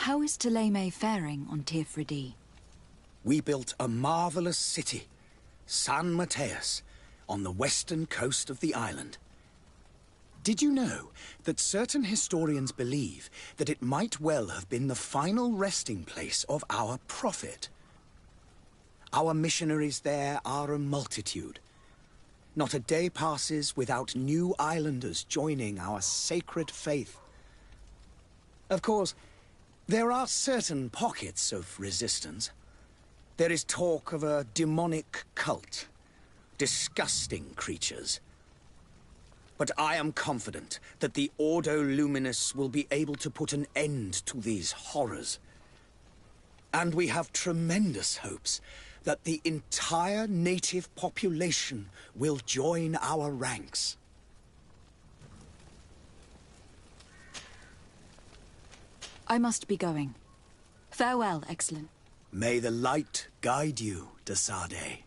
How is Ptolemy faring on Tirfridi? We built a marvelous city, San Mateus, on the western coast of the island. Did you know that certain historians believe that it might well have been the final resting place of our prophet? Our missionaries there are a multitude. Not a day passes without new islanders joining our sacred faith. Of course, there are certain pockets of resistance. There is talk of a demonic cult, disgusting creatures. But I am confident that the Ordo Luminous will be able to put an end to these horrors. And we have tremendous hopes that the entire native population will join our ranks. I must be going. Farewell, Excellent. May the light guide you, de Sade.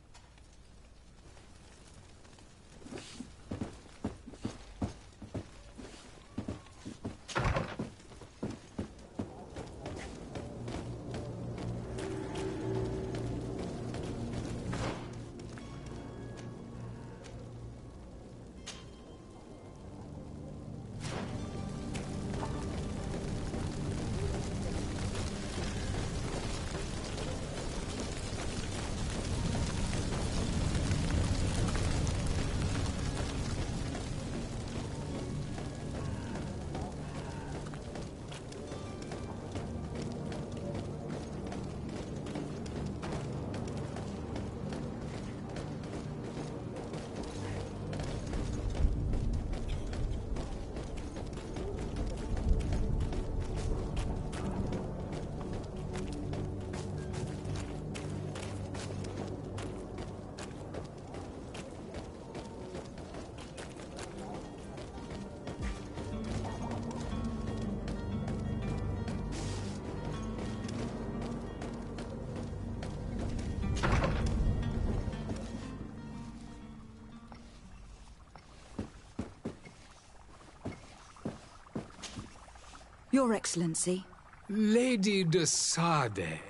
Your Excellency. Lady de Sade,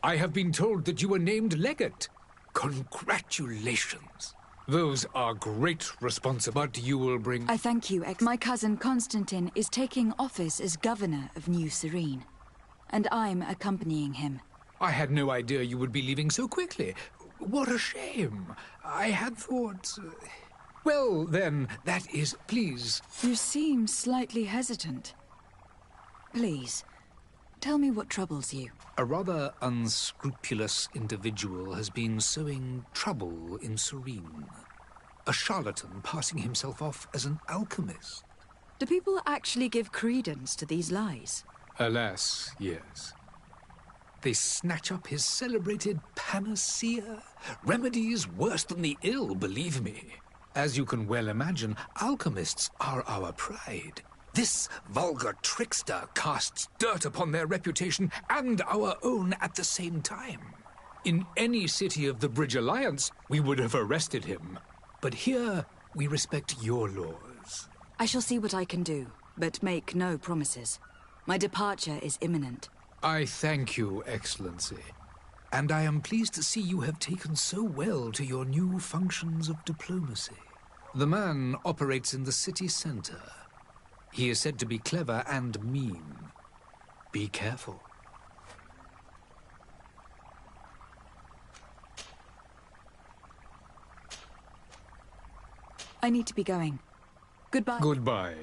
I have been told that you were named legate. Congratulations. Those are great responsibilities, but you will bring... I thank you, My cousin Constantine is taking office as governor of New Serene, and I'm accompanying him. I had no idea you would be leaving so quickly. What a shame. I had thought... Well, then, that is... Please. You seem slightly hesitant. Please, tell me what troubles you. A rather unscrupulous individual has been sowing trouble in Serene. A charlatan passing himself off as an alchemist. Do people actually give credence to these lies? Alas, yes. They snatch up his celebrated panacea. Remedies worse than the ill, believe me. As you can well imagine, alchemists are our pride. This vulgar trickster casts dirt upon their reputation and our own at the same time. In any city of the Bridge Alliance, we would have arrested him. But here, we respect your laws. I shall see what I can do, but make no promises. My departure is imminent. I thank you, Excellency. And I am pleased to see you have taken so well to your new functions of diplomacy. The man operates in the city center. He is said to be clever and mean. Be careful. I need to be going. Goodbye. Goodbye.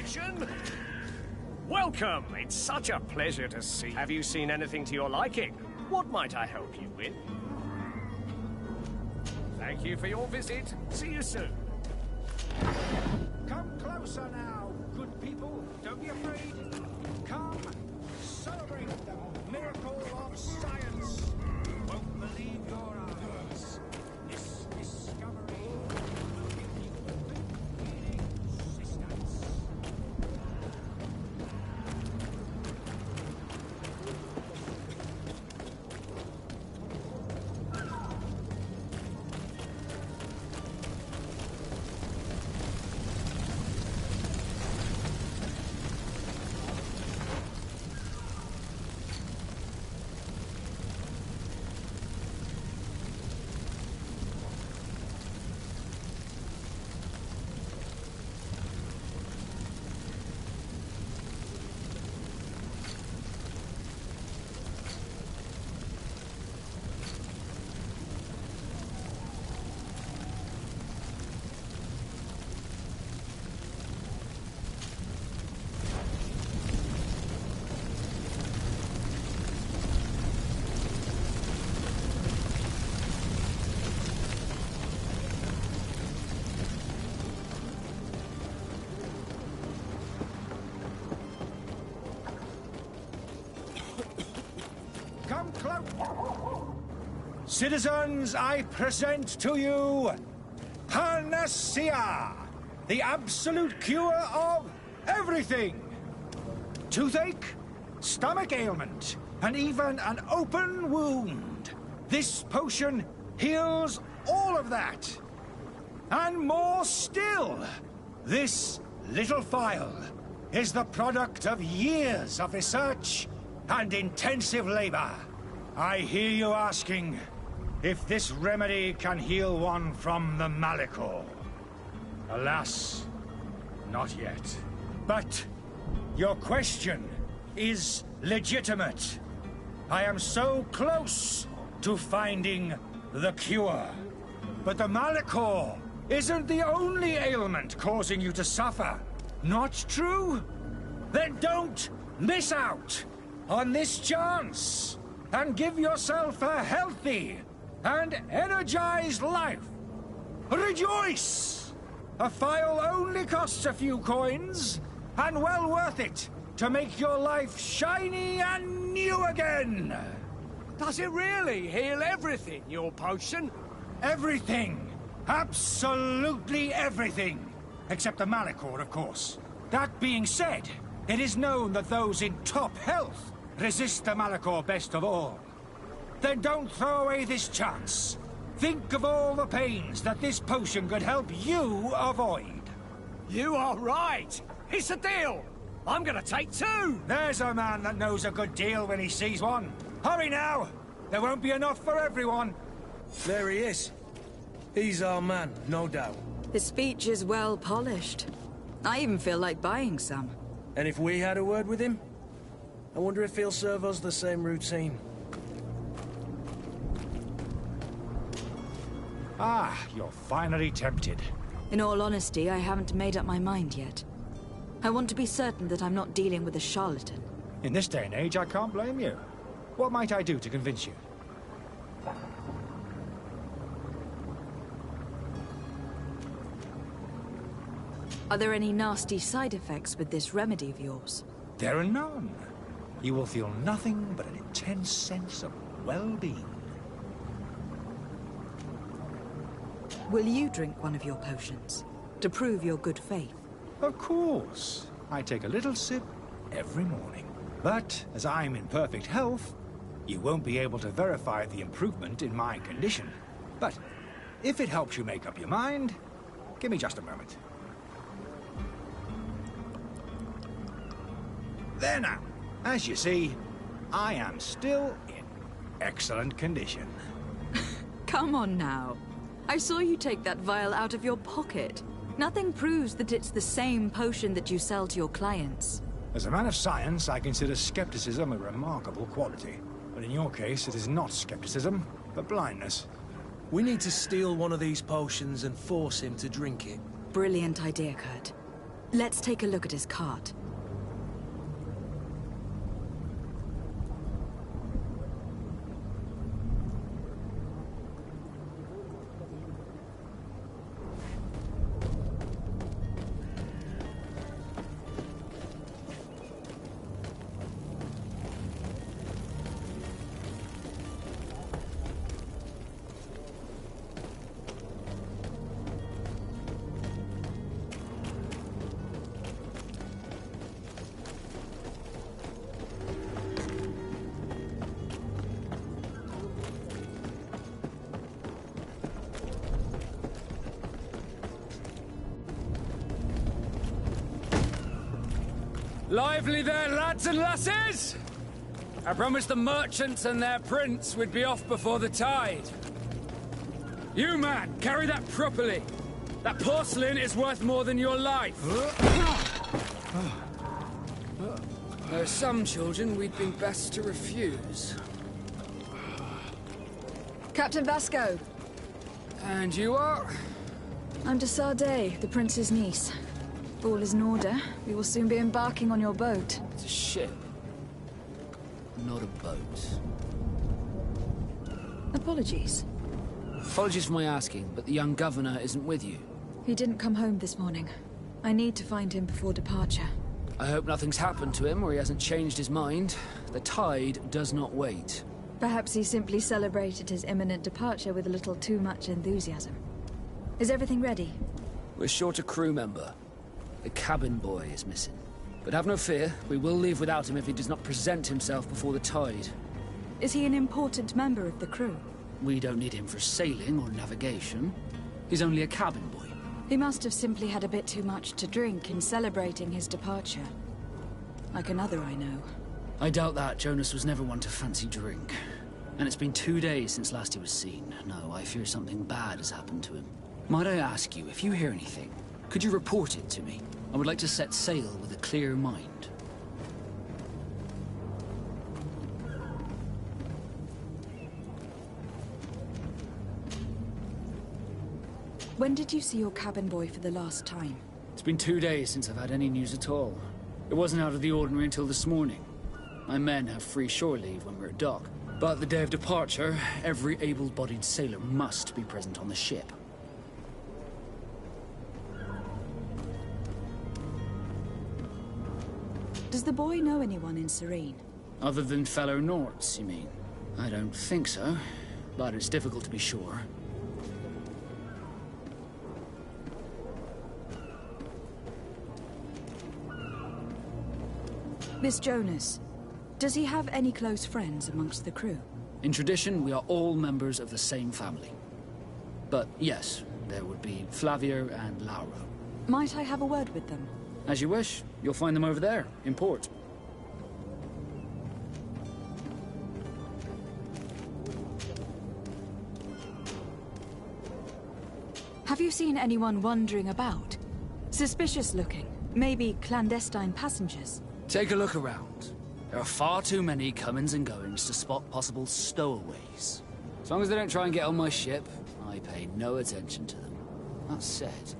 inspection. Welcome. It's such a pleasure to see. Have you seen anything to your liking? What might I help you with? Thank you for your visit. See you soon. Come closer now, good people. Don't be afraid. Come, celebrate the miracle of science. You won't believe your eyes. This discovery will give you complete existence. Come close. Citizens, I present to you Panacea, the absolute cure of everything. Toothache, stomach ailment, and even an open wound. This potion heals all of that. And more still, this little phial is the product of years of research and intensive labor. I hear you asking if this remedy can heal one from the Malachor. Alas, not yet. But your question is legitimate. I am so close to finding the cure. But the Malachor isn't the only ailment causing you to suffer. Not true? Then don't miss out on this chance and give yourself a healthy and energized life. Rejoice! A phial only costs a few coins, and well worth it to make your life shiny and new again. Does it really heal everything, your potion? Everything. Absolutely everything. Except the Malachor, of course. That being said, it is known that those in top health resist the Malachor best of all. Then don't throw away this chance. Think of all the pains that this potion could help you avoid. You are right. It's a deal. I'm gonna take two. There's a man that knows a good deal when he sees one. Hurry now. There won't be enough for everyone. There he is. He's our man, no doubt. His speech is well polished. I even feel like buying some. And if we had a word with him? I wonder if he'll serve us the same routine. Ah, you're finally tempted. In all honesty, I haven't made up my mind yet. I want to be certain that I'm not dealing with a charlatan. In this day and age, I can't blame you. What might I do to convince you? Are there any nasty side effects with this remedy of yours? There are none. You will feel nothing but an intense sense of well-being. Will you drink one of your potions to prove your good faith? Of course. I take a little sip every morning. But as I'm in perfect health, you won't be able to verify the improvement in my condition. But if it helps you make up your mind, give me just a moment. There now. As you see, I am still in excellent condition. Come on now. I saw you take that vial out of your pocket. Nothing proves that it's the same potion that you sell to your clients. As a man of science, I consider skepticism a remarkable quality. But in your case, it is not skepticism, but blindness. We need to steal one of these potions and force him to drink it. Brilliant idea, Kurt. Let's take a look at his cart. Lively there, lads and lasses! I promised the merchants and their prince we'd be off before the tide. You, man, carry that properly. That porcelain is worth more than your life. There are some children we'd been best to refuse. Captain Vasco. And you are? I'm de Sardet, the prince's niece. If all is in order, we will soon be embarking on your boat. It's a ship, not a boat. Apologies. Apologies for my asking, but the young governor isn't with you. He didn't come home this morning. I need to find him before departure. I hope nothing's happened to him or he hasn't changed his mind. The tide does not wait. Perhaps he simply celebrated his imminent departure with a little too much enthusiasm. Is everything ready? We're short a crew member. The cabin boy is missing. But have no fear, we will leave without him if he does not present himself before the tide. Is he an important member of the crew? We don't need him for sailing or navigation. He's only a cabin boy. He must have simply had a bit too much to drink in celebrating his departure. Like another I know. I doubt that. Jonas was never one to fancy drink. And it's been 2 days since last he was seen. No, I fear something bad has happened to him. Might I ask you, if you hear anything, could you report it to me? I would like to set sail with a clear mind. When did you see your cabin boy for the last time? It's been 2 days since I've had any news at all. It wasn't out of the ordinary until this morning. My men have free shore leave when we're at dock. But the day of departure, every able-bodied sailor must be present on the ship. Does the boy know anyone in Serene? Other than fellow Norts, you mean? I don't think so, but it's difficult to be sure. Miss Jonas, does he have any close friends amongst the crew? In tradition, we are all members of the same family. But yes, there would be Flavia and Laura. Might I have a word with them? As you wish. You'll find them over there, in port. Have you seen anyone wandering about? Suspicious looking. Maybe clandestine passengers. Take a look around. There are far too many comings and goings to spot possible stowaways. As long as they don't try and get on my ship, I pay no attention to them. That said,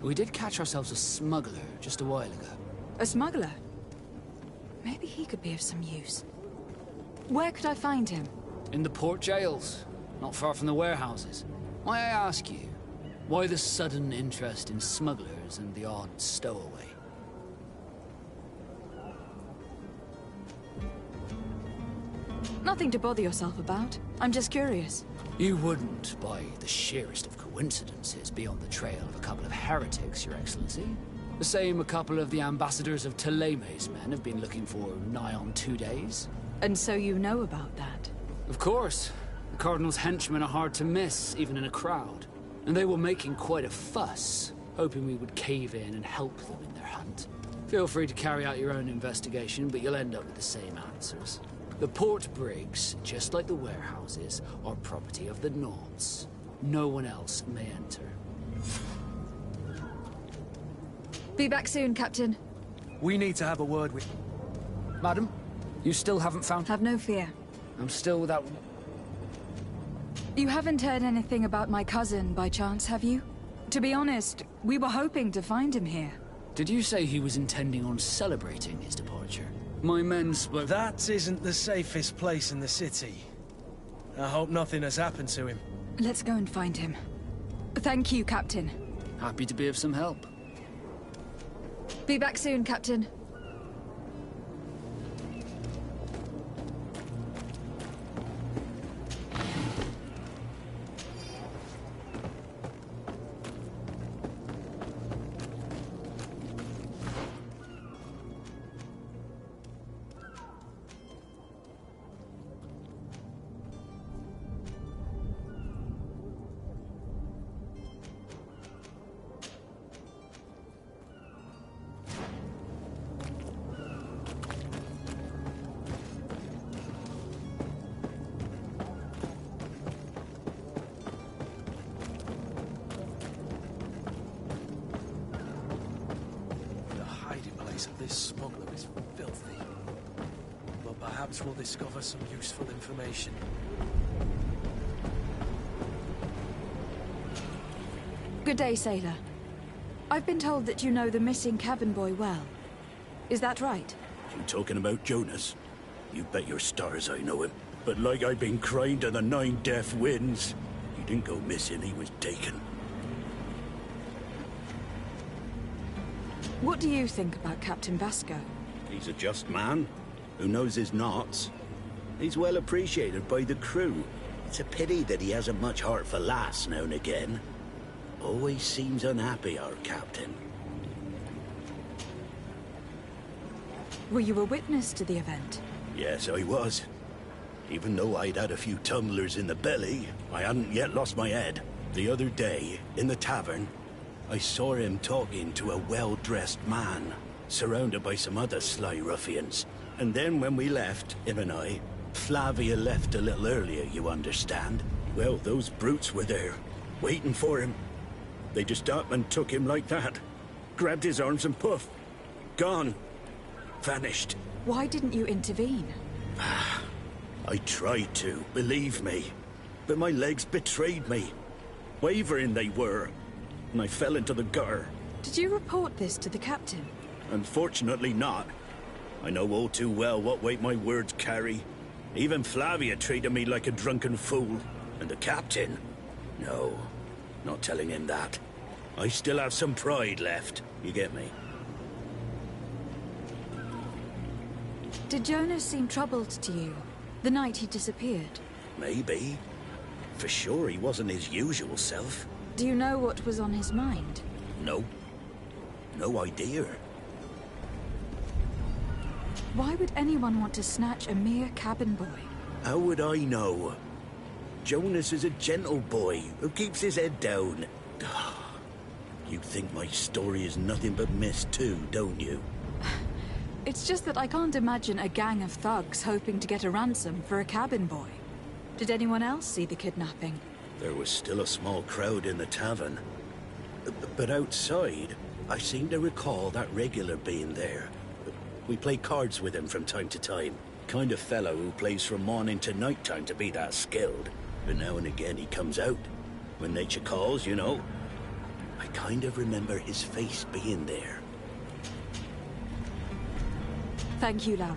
we did catch ourselves a smuggler just a while ago. A smuggler? Maybe he could be of some use. Where could I find him? In the port jails, not far from the warehouses. May I ask you, why the sudden interest in smugglers and the odd stowaway? Nothing to bother yourself about. I'm just curious. You wouldn't, by the sheerest of coincidences, be on the trail of a couple of heretics, Your Excellency. The same a couple of the ambassadors of Teleme's men have been looking for nigh on 2 days. And so you know about that? Of course. The Cardinal's henchmen are hard to miss, even in a crowd. And they were making quite a fuss, hoping we would cave in and help them in their hunt. Feel free to carry out your own investigation, but you'll end up with the same answers. The port brigs, just like the warehouses, are property of the Norts. No one else may enter. Be back soon, Captain. We need to have a word with... Madam, you still haven't found... Have no fear. I'm still without... You haven't heard anything about my cousin, by chance, have you? To be honest, we were hoping to find him here. Did you say he was intending on celebrating his departure? My men spoke... That isn't the safest place in the city. I hope nothing has happened to him. Let's go and find him. Thank you, Captain. Happy to be of some help. Be back soon, Captain. This smuggler is filthy. But perhaps we'll discover some useful information. Good day, sailor. I've been told that you know the missing cabin boy well. Is that right? You talking about Jonas? You bet your stars I know him. But like I've been crying to the 9 deaf winds, he didn't go missing, he was taken. What do you think about Captain Vasco? He's a just man, who knows his knots. He's well appreciated by the crew. It's a pity that he hasn't much heart for lass now and again. Always seems unhappy, our captain. Were you a witness to the event? Yes, I was. Even though I'd had a few tumblers in the belly, I hadn't yet lost my head. The other day, in the tavern, I saw him talking to a well-dressed man, surrounded by some other sly ruffians. And then when we left, him and I, Flavia left a little earlier, you understand. Well, those brutes were there, waiting for him. They just up and took him like that. Grabbed his arms and poof. Gone. Vanished. Why didn't you intervene? I tried to, believe me. But my legs betrayed me. Wavering they were. And I fell into the gutter. Did you report this to the captain? Unfortunately not. I know all too well what weight my words carry. Even Flavia treated me like a drunken fool. And the captain? No, not telling him that. I still have some pride left, you get me? Did Jonas seem troubled to you, the night he disappeared? Maybe. For sure he wasn't his usual self. Do you know what was on his mind? No. No idea. Why would anyone want to snatch a mere cabin boy? How would I know? Jonas is a gentle boy who keeps his head down. You think my story is nothing but mist too, don't you? It's just that I can't imagine a gang of thugs hoping to get a ransom for a cabin boy. Did anyone else see the kidnapping? There was still a small crowd in the tavern. But outside, I seem to recall that regular being there. We play cards with him from time to time. Kind of fellow who plays from morning to night time to be that skilled. But now and again he comes out. When nature calls, you know. I kind of remember his face being there. Thank you, Lauro.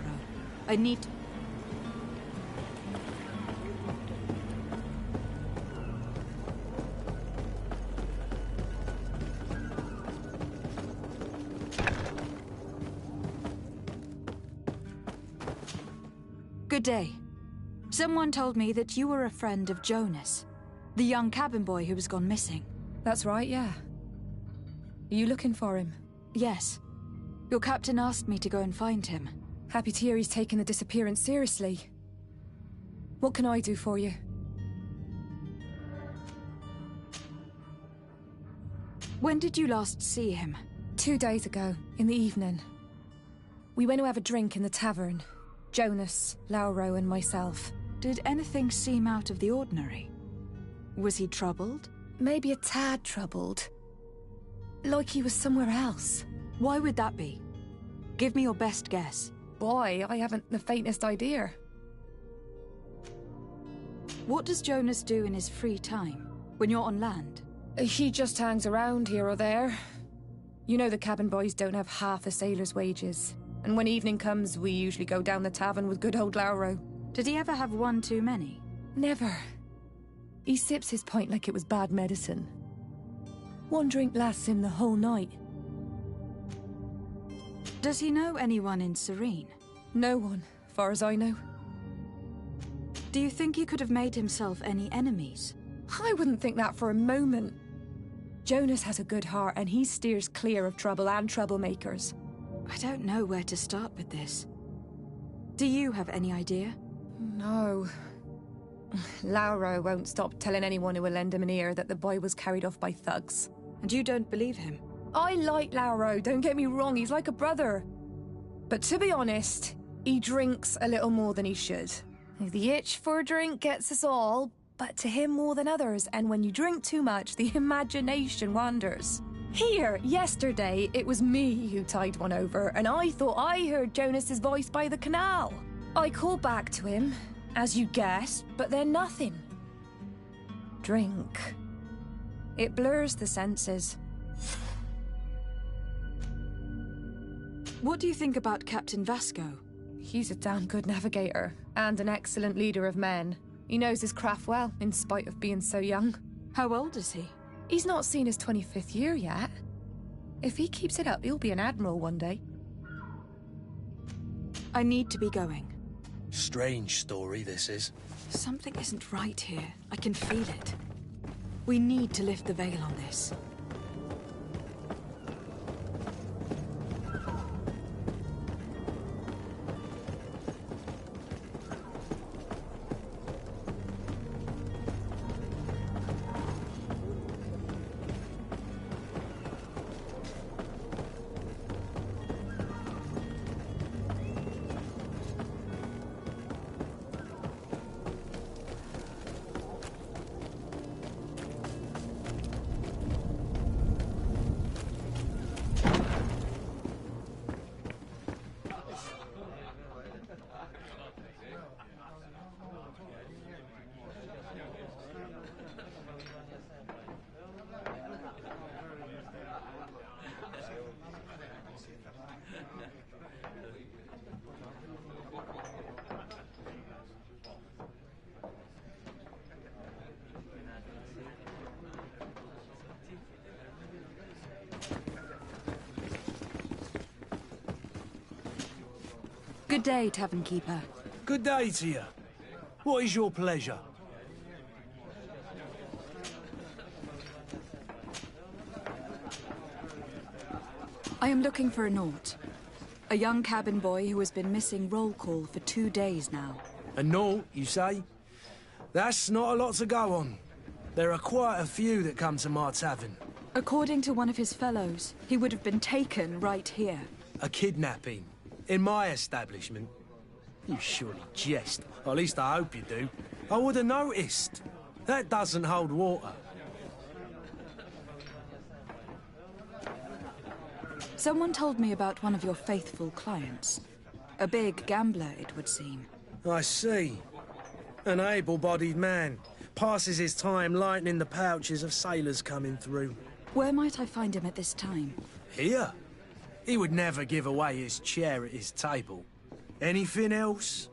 I need... Good day. Someone told me that you were a friend of Jonas, the young cabin boy who was gone missing. That's right, yeah. Are you looking for him? Yes. Your captain asked me to go and find him. Happy to hear he's taken the disappearance seriously. What can I do for you? When did you last see him? 2 days ago, in the evening. We went to have a drink in the tavern. Jonas, Lauro, and myself. Did anything seem out of the ordinary? Was he troubled? Maybe a tad troubled. Like he was somewhere else. Why would that be? Give me your best guess. Why? I haven't the faintest idea. What does Jonas do in his free time, when you're on land? He just hangs around here or there. You know the cabin boys don't have half a sailor's wages. And when evening comes, we usually go down the tavern with good old Lauro. Did he ever have one too many? Never. He sips his pint like it was bad medicine. One drink lasts him the whole night. Does he know anyone in Serene? No one, far as I know. Do you think he could have made himself any enemies? I wouldn't think that for a moment. Jonas has a good heart and he steers clear of trouble and troublemakers. I don't know where to start with this. Do you have any idea? No. Lauro won't stop telling anyone who will lend him an ear that the boy was carried off by thugs. And you don't believe him? I like Lauro, don't get me wrong, he's like a brother. But to be honest, he drinks a little more than he should. The itch for a drink gets us all, but to him more than others, and when you drink too much, the imagination wanders. Here, yesterday, it was me who tied one over, and I thought I heard Jonas's voice by the canal. I called back to him, as you guessed, but then nothing. Drink. It blurs the senses. What do you think about Captain Vasco? He's a damn good navigator, and an excellent leader of men. He knows his craft well, in spite of being so young. How old is he? He's not seen his 25th year yet. If he keeps it up, he'll be an admiral one day. I need to be going. Strange story, this is. Something isn't right here. I can feel it. We need to lift the veil on this. Good day, Tavern Keeper. Good day to you. What is your pleasure? I am looking for a Naut. A young cabin boy who has been missing roll call for 2 days now. A Naut, you say? That's not a lot to go on. There are quite a few that come to my tavern. According to one of his fellows, he would have been taken right here. A kidnapping? In my establishment? You surely jest. Or at least I hope you do. I would have noticed. That doesn't hold water. Someone told me about one of your faithful clients. A big gambler, it would seem. I see. An able-bodied man. Passes his time lightening the pouches of sailors coming through. Where might I find him at this time? Here? He would never give away his chair at his table. Anything else?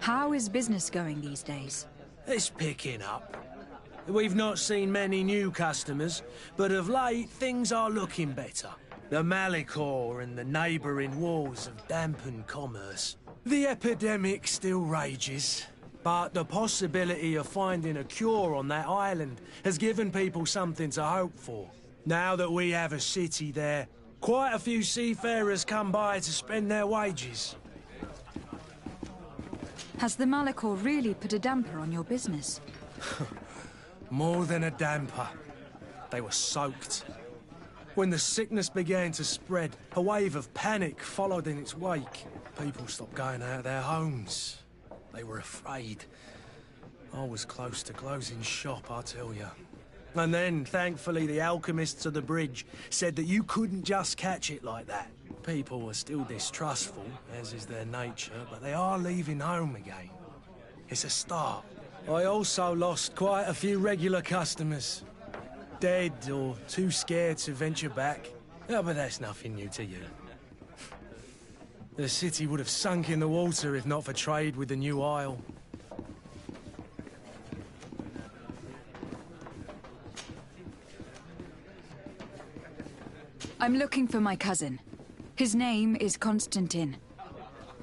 How is business going these days? It's picking up. We've not seen many new customers, but of late things are looking better. The Malachor and the neighbouring wars have dampened commerce. The epidemic still rages, but the possibility of finding a cure on that island has given people something to hope for. Now that we have a city there, quite a few seafarers come by to spend their wages. Has the Malachor really put a damper on your business? More than a damper. They were soaked. When the sickness began to spread, a wave of panic followed in its wake. People stopped going out of their homes. They were afraid. I was close to closing shop, I tell you. And then, thankfully, the alchemists of the bridge said that you couldn't just catch it like that. People are still distrustful, as is their nature, but they are leaving home again. It's a start. I also lost quite a few regular customers. Dead or too scared to venture back. Oh, but that's nothing new to you. The city would have sunk in the water if not for trade with the New Isle. I'm looking for my cousin. His name is Constantine.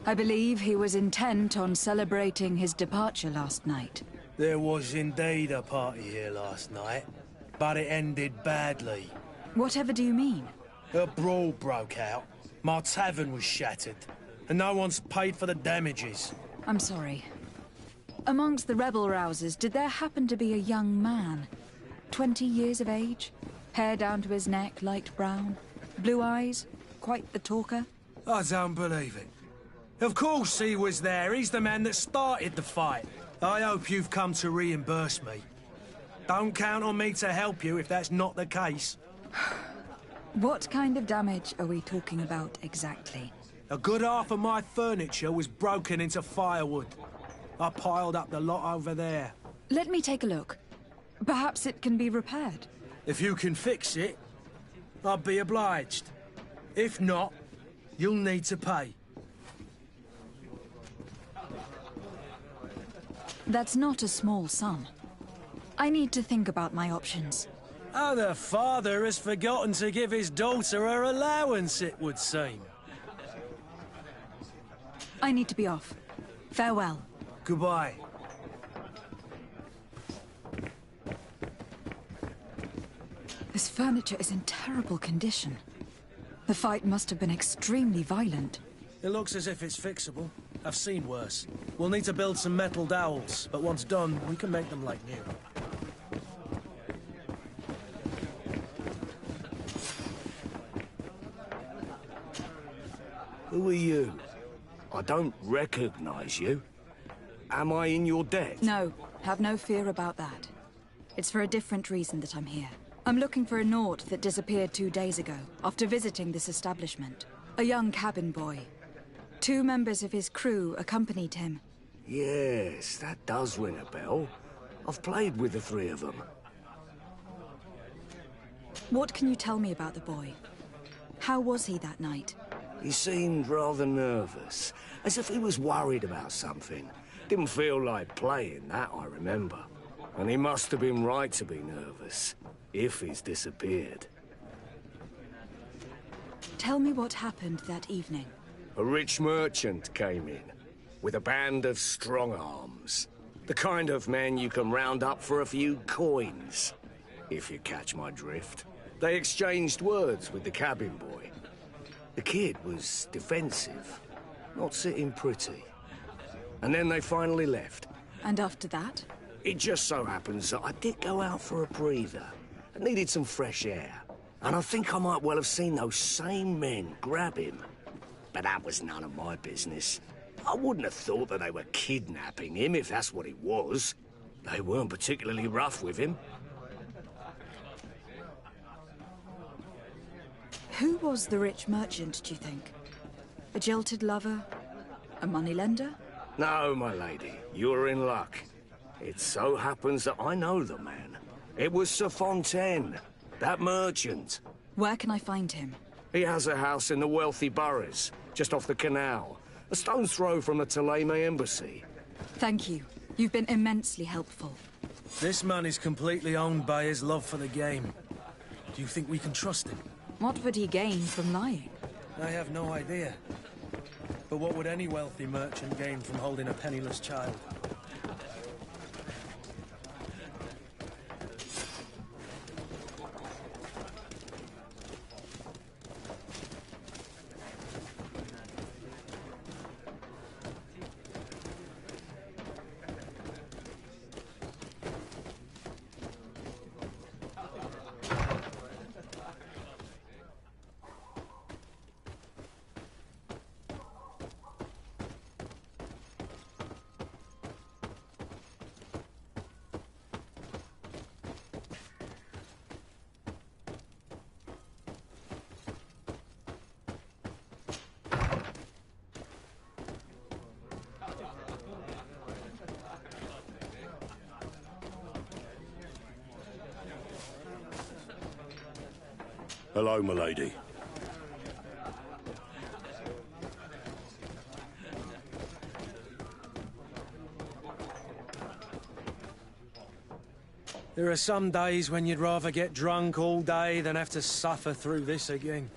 I believe he was intent on celebrating his departure last night. There was indeed a party here last night, but it ended badly. Whatever do you mean? A brawl broke out. My tavern was shattered, and no one's paid for the damages. I'm sorry. Amongst the rebel rousers, did there happen to be a young man? 20 years of age? Hair down to his neck, light brown? Blue eyes? Quite the talker? I don't believe it. Of course he was there. He's the man that started the fight. I hope you've come to reimburse me. Don't count on me to help you if that's not the case. What kind of damage are we talking about exactly? A good half of my furniture was broken into firewood. I piled up the lot over there. Let me take a look. Perhaps it can be repaired. If you can fix it, I'd be obliged. If not, you'll need to pay. That's not a small sum. I need to think about my options. Oh, the father has forgotten to give his daughter her allowance, it would seem. I need to be off. Farewell. Goodbye. This furniture is in terrible condition. The fight must have been extremely violent. It looks as if it's fixable. I've seen worse. We'll need to build some metal dowels, but once done, we can make them like new. Who are you? I don't recognize you. Am I in your debt? No, have no fear about that. It's for a different reason that I'm here. I'm looking for a Naut that disappeared 2 days ago, after visiting this establishment. A young cabin boy. 2 members of his crew accompanied him. Yes, that does ring a bell. I've played with the 3 of them. What can you tell me about the boy? How was he that night? He seemed rather nervous, as if he was worried about something. Didn't feel like playing, that I remember. And he must have been right to be nervous, if he's disappeared. Tell me what happened that evening. A rich merchant came in, with a band of strong arms. The kind of men you can round up for a few coins, if you catch my drift. They exchanged words with the cabin boy. The kid was defensive, not sitting pretty. And then they finally left. And after that? It just so happens that I did go out for a breather. I needed some fresh air. And I think I might well have seen those same men grab him. But that was none of my business. I wouldn't have thought that they were kidnapping him, if that's what it was. They weren't particularly rough with him. Who was the rich merchant, do you think? A jilted lover? A moneylender? No, my lady, you're in luck. It so happens that I know the man. It was Sir Fontaine, that merchant. Where can I find him? He has a house in the wealthy boroughs, just off the canal. A stone's throw from the Thélème embassy. Thank you. You've been immensely helpful. This man is completely owned by his love for the game. Do you think we can trust him? What would he gain from lying? I have no idea. But what would any wealthy merchant gain from holding a penniless child? Hello, milady. There are some days when you'd rather get drunk all day than have to suffer through this again.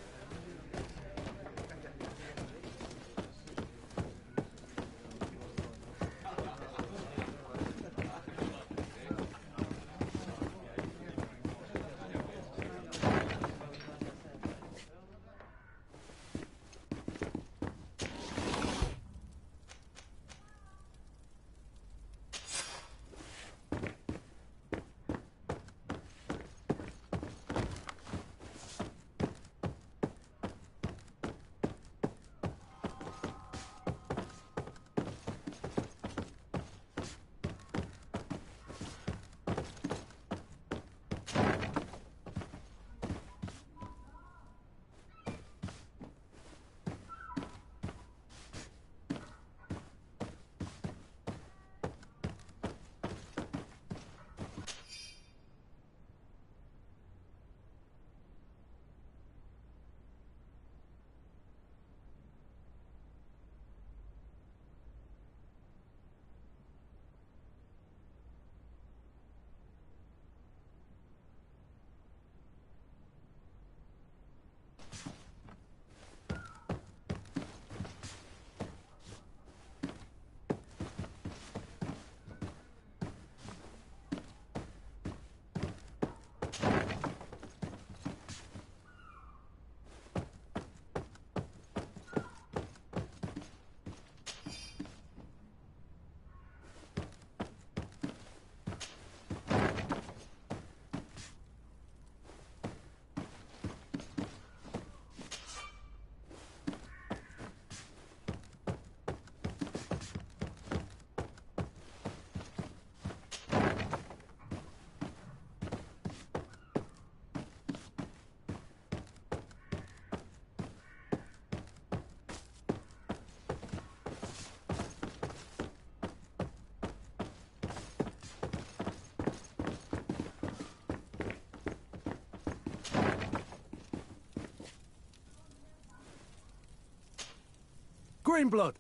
Greenblood,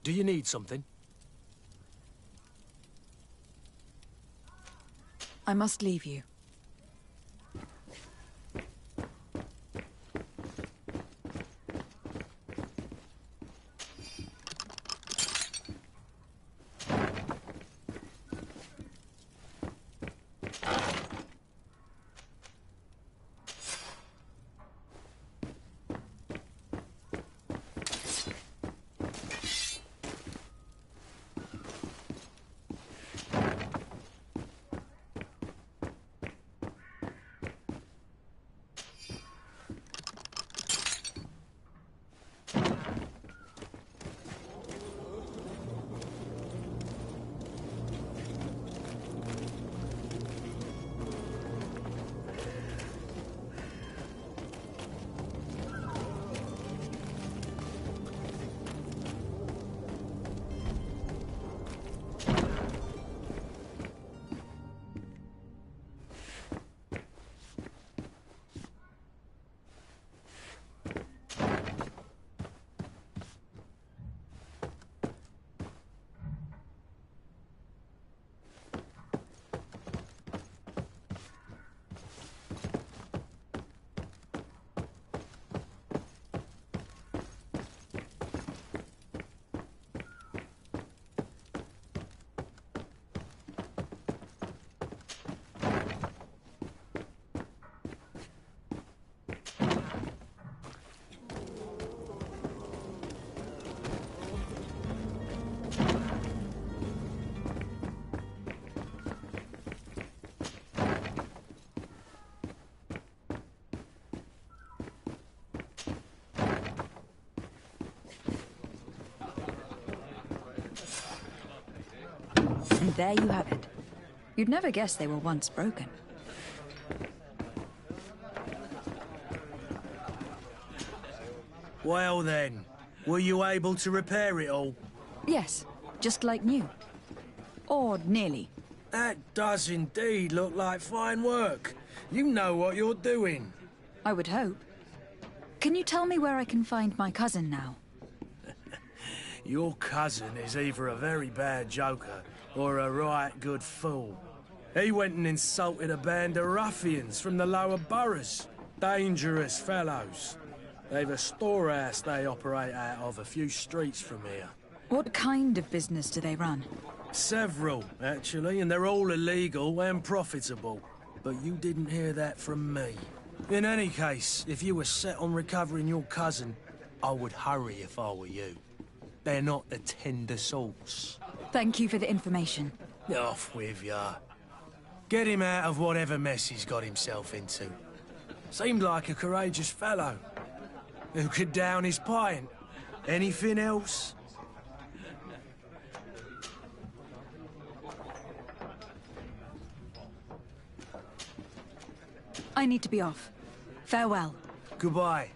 do you need something? I must leave you. And there you have it. You'd never guess they were once broken. Well then, were you able to repair it all? Yes, just like new. Or nearly. That does indeed look like fine work. You know what you're doing. I would hope. Can you tell me where I can find my cousin now? Your cousin is either a very bad joker or a right good fool. He went and insulted a band of ruffians from the lower boroughs. Dangerous fellows. They've a storehouse they operate out of a few streets from here. What kind of business do they run? Several, actually, and they're all illegal and profitable. But you didn't hear that from me. In any case, if you were set on recovering your cousin, I would hurry if I were you. They're not the tender sorts. Thank you for the information. Off with ya. Get him out of whatever mess he's got himself into. Seemed like a courageous fellow. Who could down his pint? Anything else? I need to be off. Farewell. Goodbye.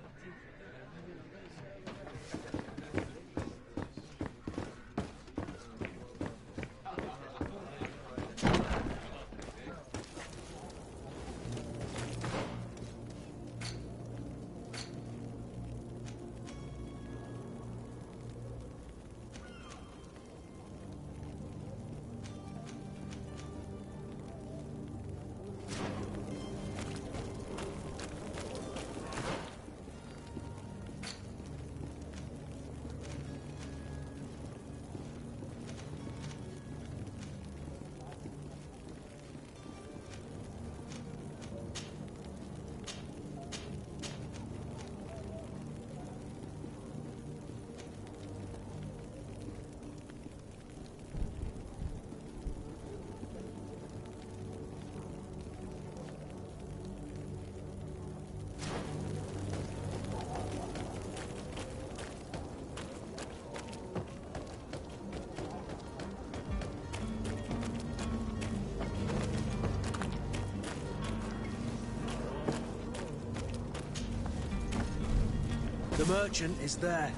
The merchant is there.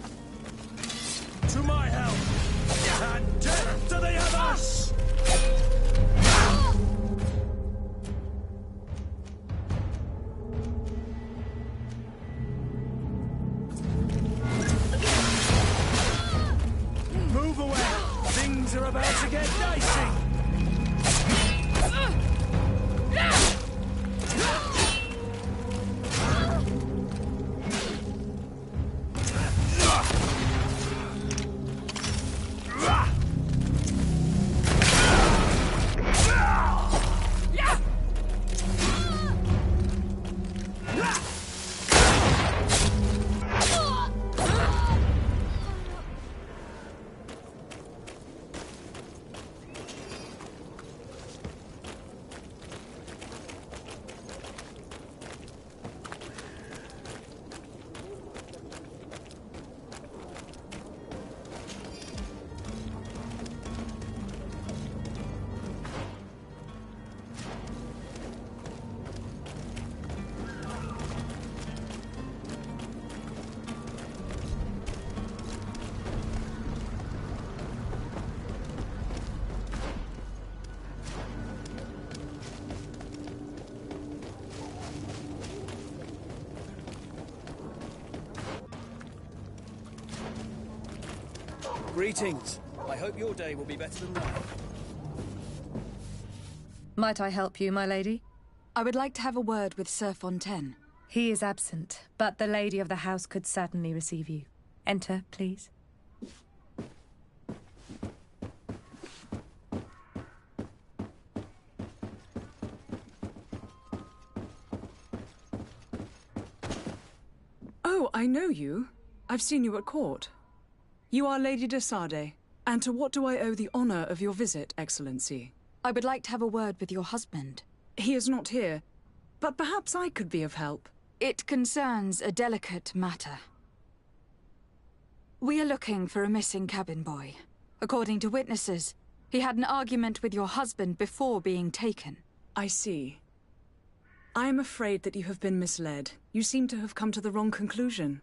To my help! And death to the others! Move away! Things are about to get dicey! Greetings. I hope your day will be better than mine. Might I help you, my lady? I would like to have a word with Sir Fontaine. He is absent, but the lady of the house could certainly receive you. Enter, please. Oh, I know you. I've seen you at court. You are Lady de Sardet. And to what do I owe the honor of your visit, Excellency? I would like to have a word with your husband. He is not here, but perhaps I could be of help. It concerns a delicate matter. We are looking for a missing cabin boy. According to witnesses, he had an argument with your husband before being taken. I see. I am afraid that you have been misled. You seem to have come to the wrong conclusion.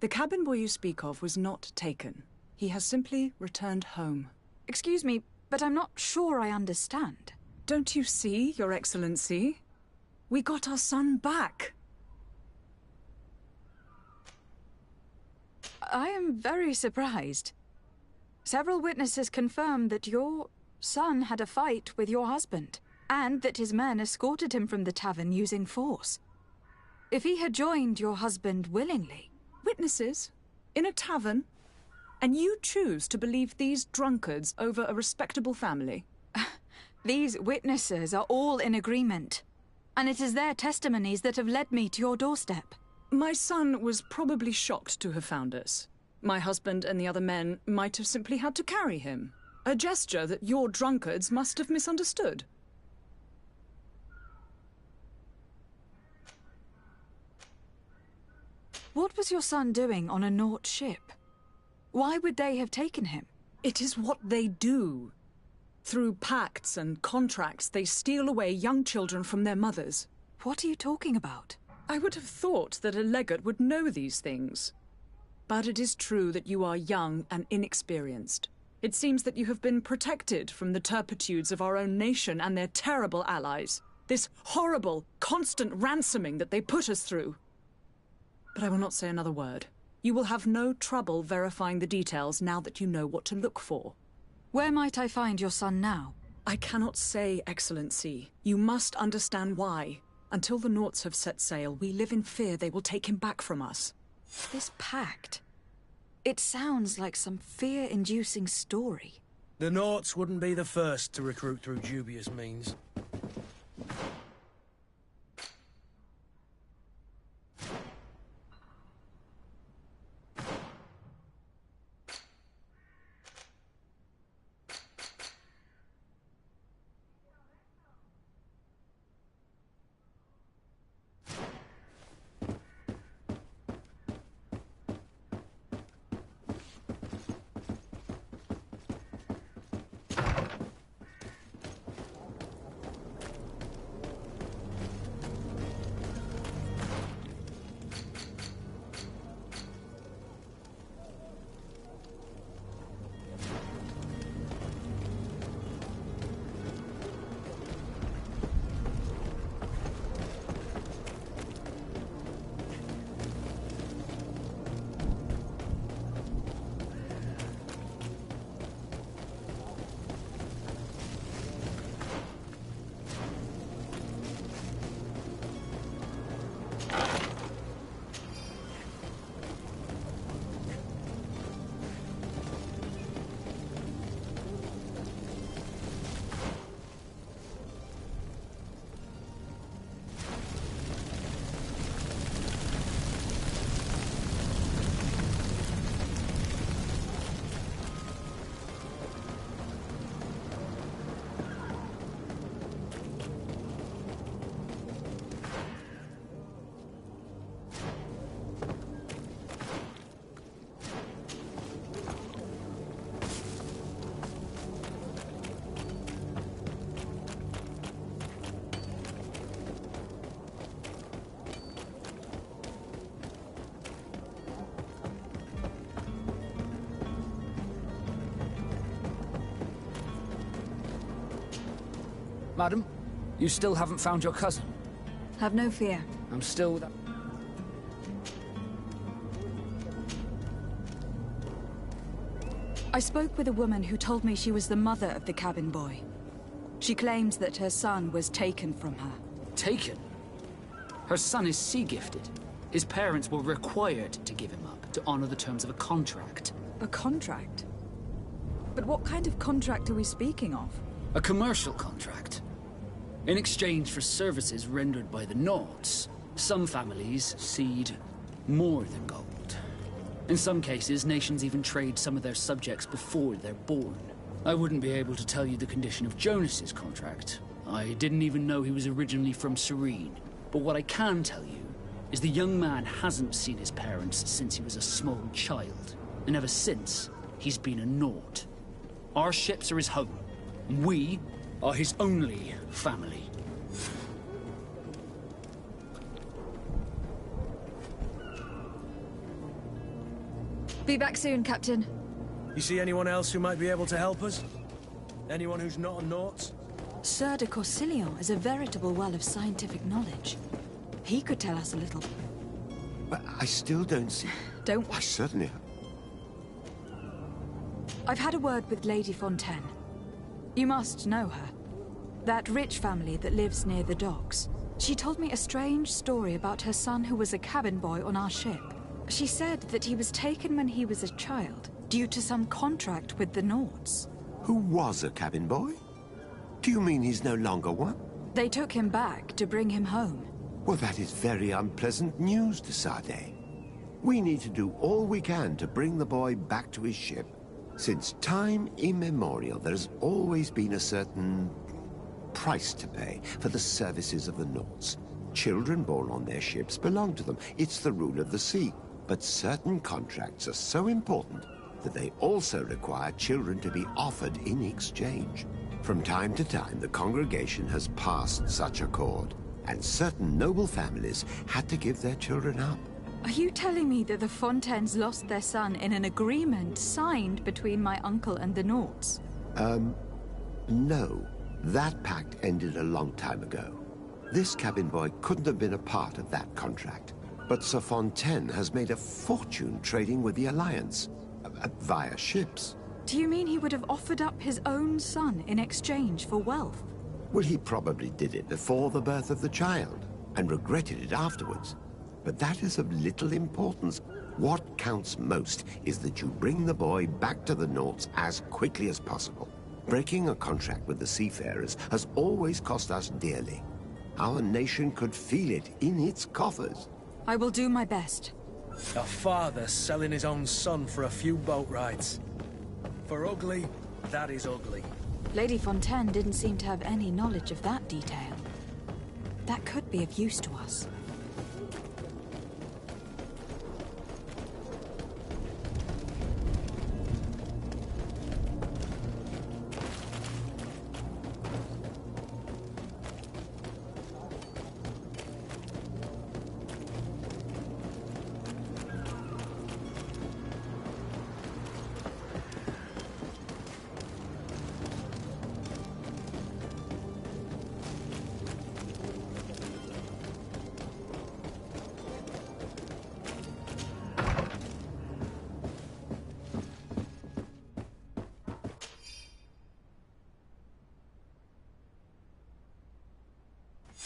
The cabin boy you speak of was not taken. He has simply returned home. Excuse me, but I'm not sure I understand. Don't you see, Your Excellency? We got our son back. I am very surprised. Several witnesses confirmed that your son had a fight with your husband, and that his men escorted him from the tavern using force. If he had joined your husband willingly... Witnesses? In a tavern? And you choose to believe these drunkards over a respectable family? These witnesses are all in agreement, and it is their testimonies that have led me to your doorstep. My son was probably shocked to have found us. My husband and the other men might have simply had to carry him. A gesture that your drunkards must have misunderstood. What was your son doing on a Naut ship? Why would they have taken him? It is what they do. Through pacts and contracts, they steal away young children from their mothers. What are you talking about? I would have thought that a legate would know these things. But it is true that you are young and inexperienced. It seems that you have been protected from the turpitudes of our own nation and their terrible allies. This horrible, constant ransoming that they put us through. But I will not say another word. You will have no trouble verifying the details now that you know what to look for. Where might I find your son now? I cannot say, Excellency. You must understand why. Until the Nauts have set sail, we live in fear they will take him back from us. This pact... It sounds like some fear-inducing story. The Nauts wouldn't be the first to recruit through dubious means. Madam, you still haven't found your cousin? Have no fear. I'm still... I spoke with a woman who told me she was the mother of the cabin boy. She claims that her son was taken from her. Taken? Her son is sea-gifted. His parents were required to give him up to honor the terms of a contract. A contract? But what kind of contract are we speaking of? A commercial contract. In exchange for services rendered by the Nauts, some families cede more than gold. In some cases, nations even trade some of their subjects before they're born. I wouldn't be able to tell you the condition of Jonas's contract. I didn't even know he was originally from Serene. But what I can tell you is the young man hasn't seen his parents since he was a small child. And ever since, he's been a Naut. Our ships are his home. We are his only family. Be back soon, Captain. You see anyone else who might be able to help us? Anyone who's not a Naut? Sir de Corsilion is a veritable well of scientific knowledge. He could tell us a little. But I still don't see... Don't... I certainly... I've had a word with Lady Fontaine. You must know her. That rich family that lives near the docks. She told me a strange story about her son who was a cabin boy on our ship. She said that he was taken when he was a child, due to some contract with the Nords. Who was a cabin boy? Do you mean he's no longer one? They took him back to bring him home. Well, that is very unpleasant news, de Sade. We need to do all we can to bring the boy back to his ship. Since time immemorial, there's always been a certain price to pay for the services of the Nords. Children born on their ships belong to them. It's the rule of the sea. But certain contracts are so important that they also require children to be offered in exchange. From time to time, the congregation has passed such accord, and certain noble families had to give their children up. Are you telling me that the Fontaines lost their son in an agreement signed between my uncle and the Nords? No. That pact ended a long time ago. This cabin boy couldn't have been a part of that contract. But Sir Fontaine has made a fortune trading with the Alliance, via ships. Do you mean he would have offered up his own son in exchange for wealth? Well, he probably did it before the birth of the child, and regretted it afterwards. But that is of little importance. What counts most is that you bring the boy back to the Nords as quickly as possible. Breaking a contract with the seafarers has always cost us dearly. Our nation could feel it in its coffers. I will do my best. A father selling his own son for a few boat rides. For ugly, that is ugly. Lady Fontaine didn't seem to have any knowledge of that detail. That could be of use to us.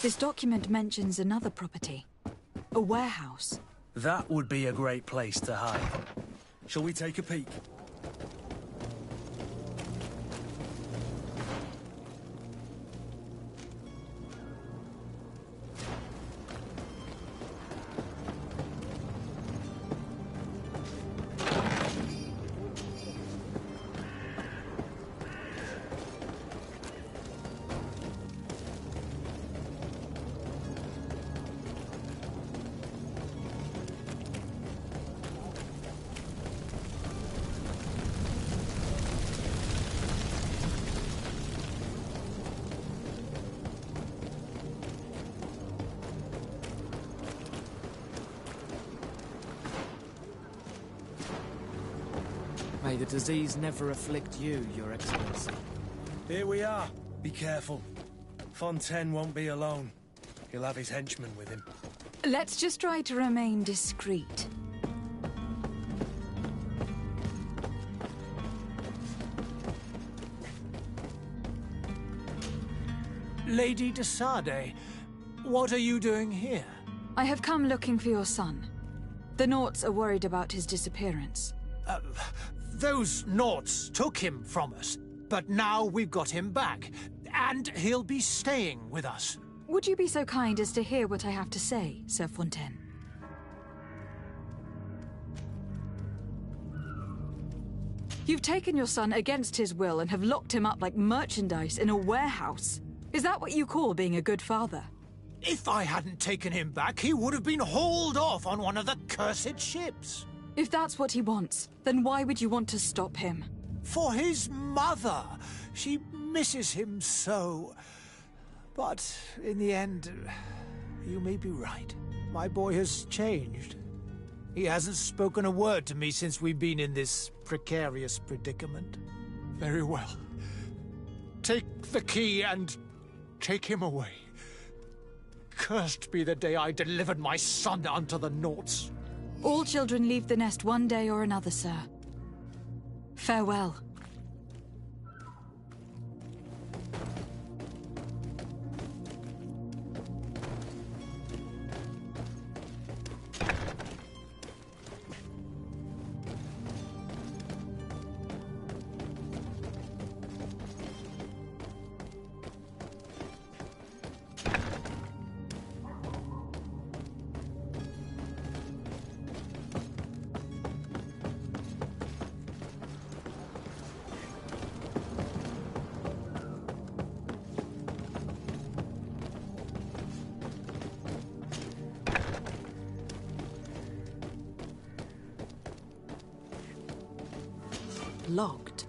This document mentions another property. A warehouse. That would be a great place to hide. Shall we take a peek? May the disease never afflict you, Your Excellency. Here we are. Be careful. Fontaine won't be alone. He'll have his henchmen with him. Let's just try to remain discreet. Lady de Sade, what are you doing here? I have come looking for your son. The Nords are worried about his disappearance. Those Nords took him from us, but now we've got him back, and he'll be staying with us. Would you be so kind as to hear what I have to say, Sir Fontaine? You've taken your son against his will and have locked him up like merchandise in a warehouse. Is that what you call being a good father? If I hadn't taken him back, he would have been hauled off on one of the cursed ships. If that's what he wants, then why would you want to stop him? For his mother. She misses him so. But in the end, you may be right. My boy has changed. He hasn't spoken a word to me since we've been in this precarious predicament. Very well. Take the key and take him away. Cursed be the day I delivered my son unto the Nords. All children leave the nest one day or another, sir. Farewell. locked.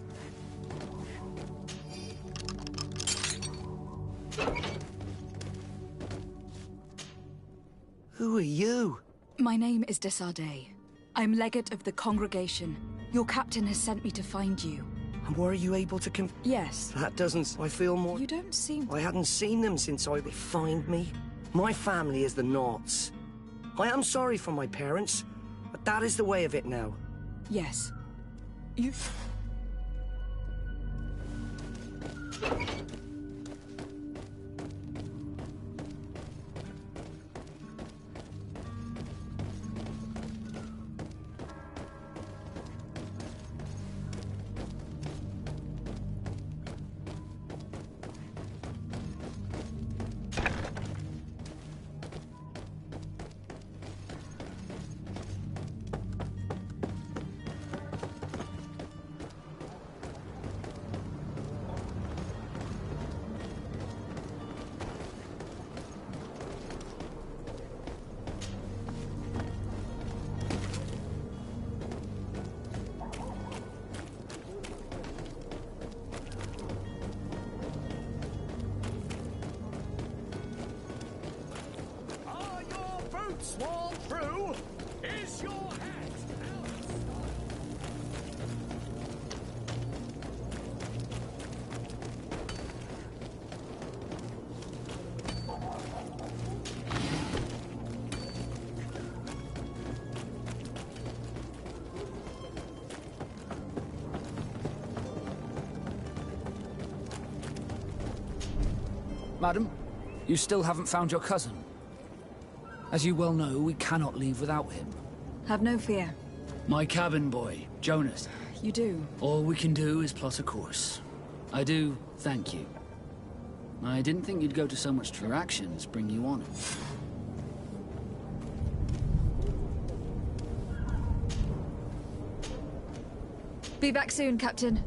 Who are you? My name is Desardet. I'm legate of the congregation. Your captain has sent me to find you. And were you able to Yes. That doesn't... I feel more... You don't seem... I hadn't seen them since they find me. My family is the Knots. I am sorry for my parents, but that is the way of it now. Yes. You... Are your boots worn through? Is your hat out? Madam, you still haven't found your cousin. As you well know, we cannot leave without him. Have no fear. My cabin boy, Jonas. You do. All we can do is plot a course. I do thank you. I didn't think you'd go to so much for actions bring you on. Be back soon, Captain.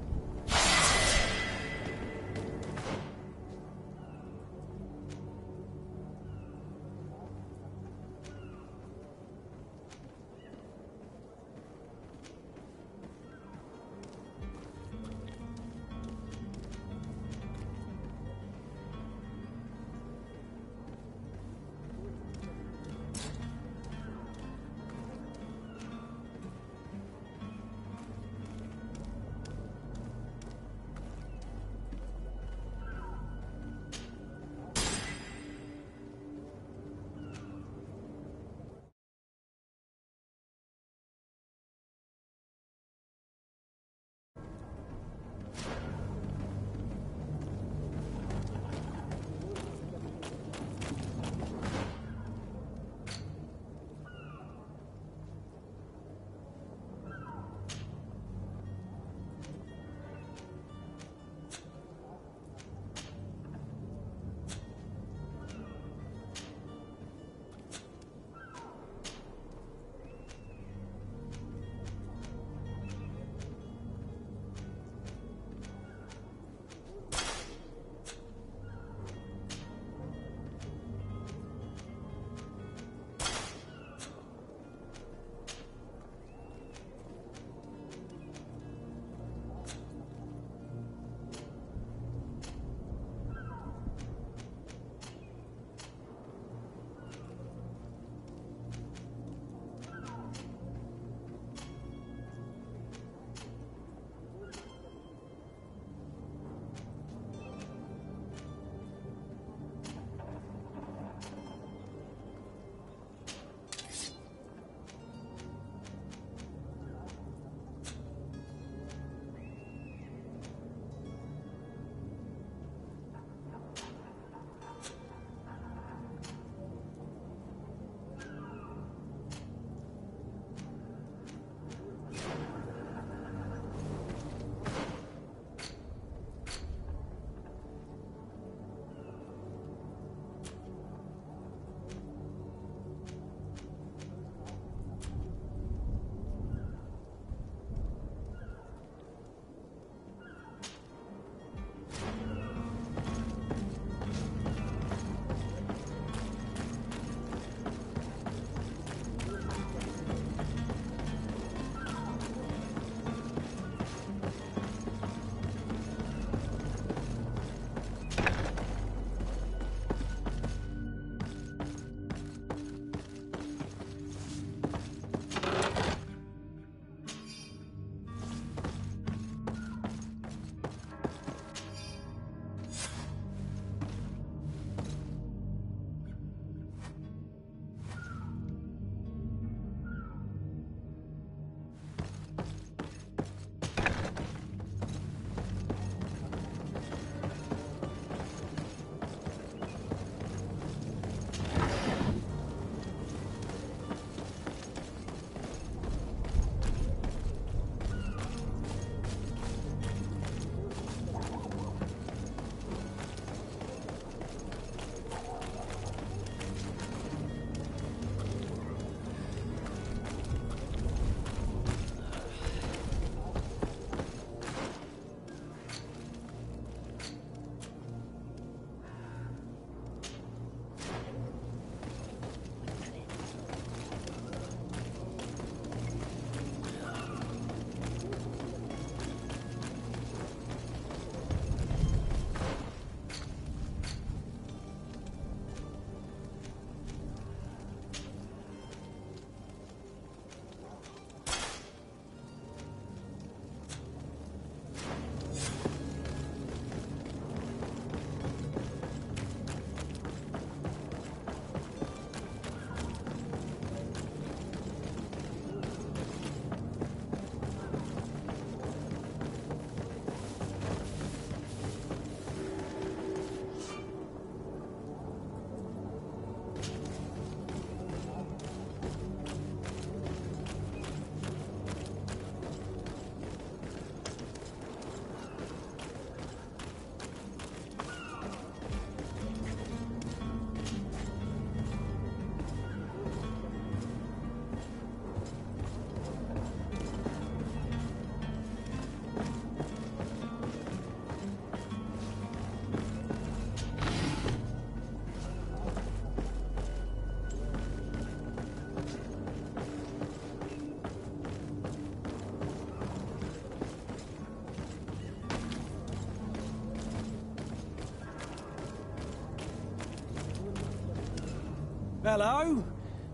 Hello?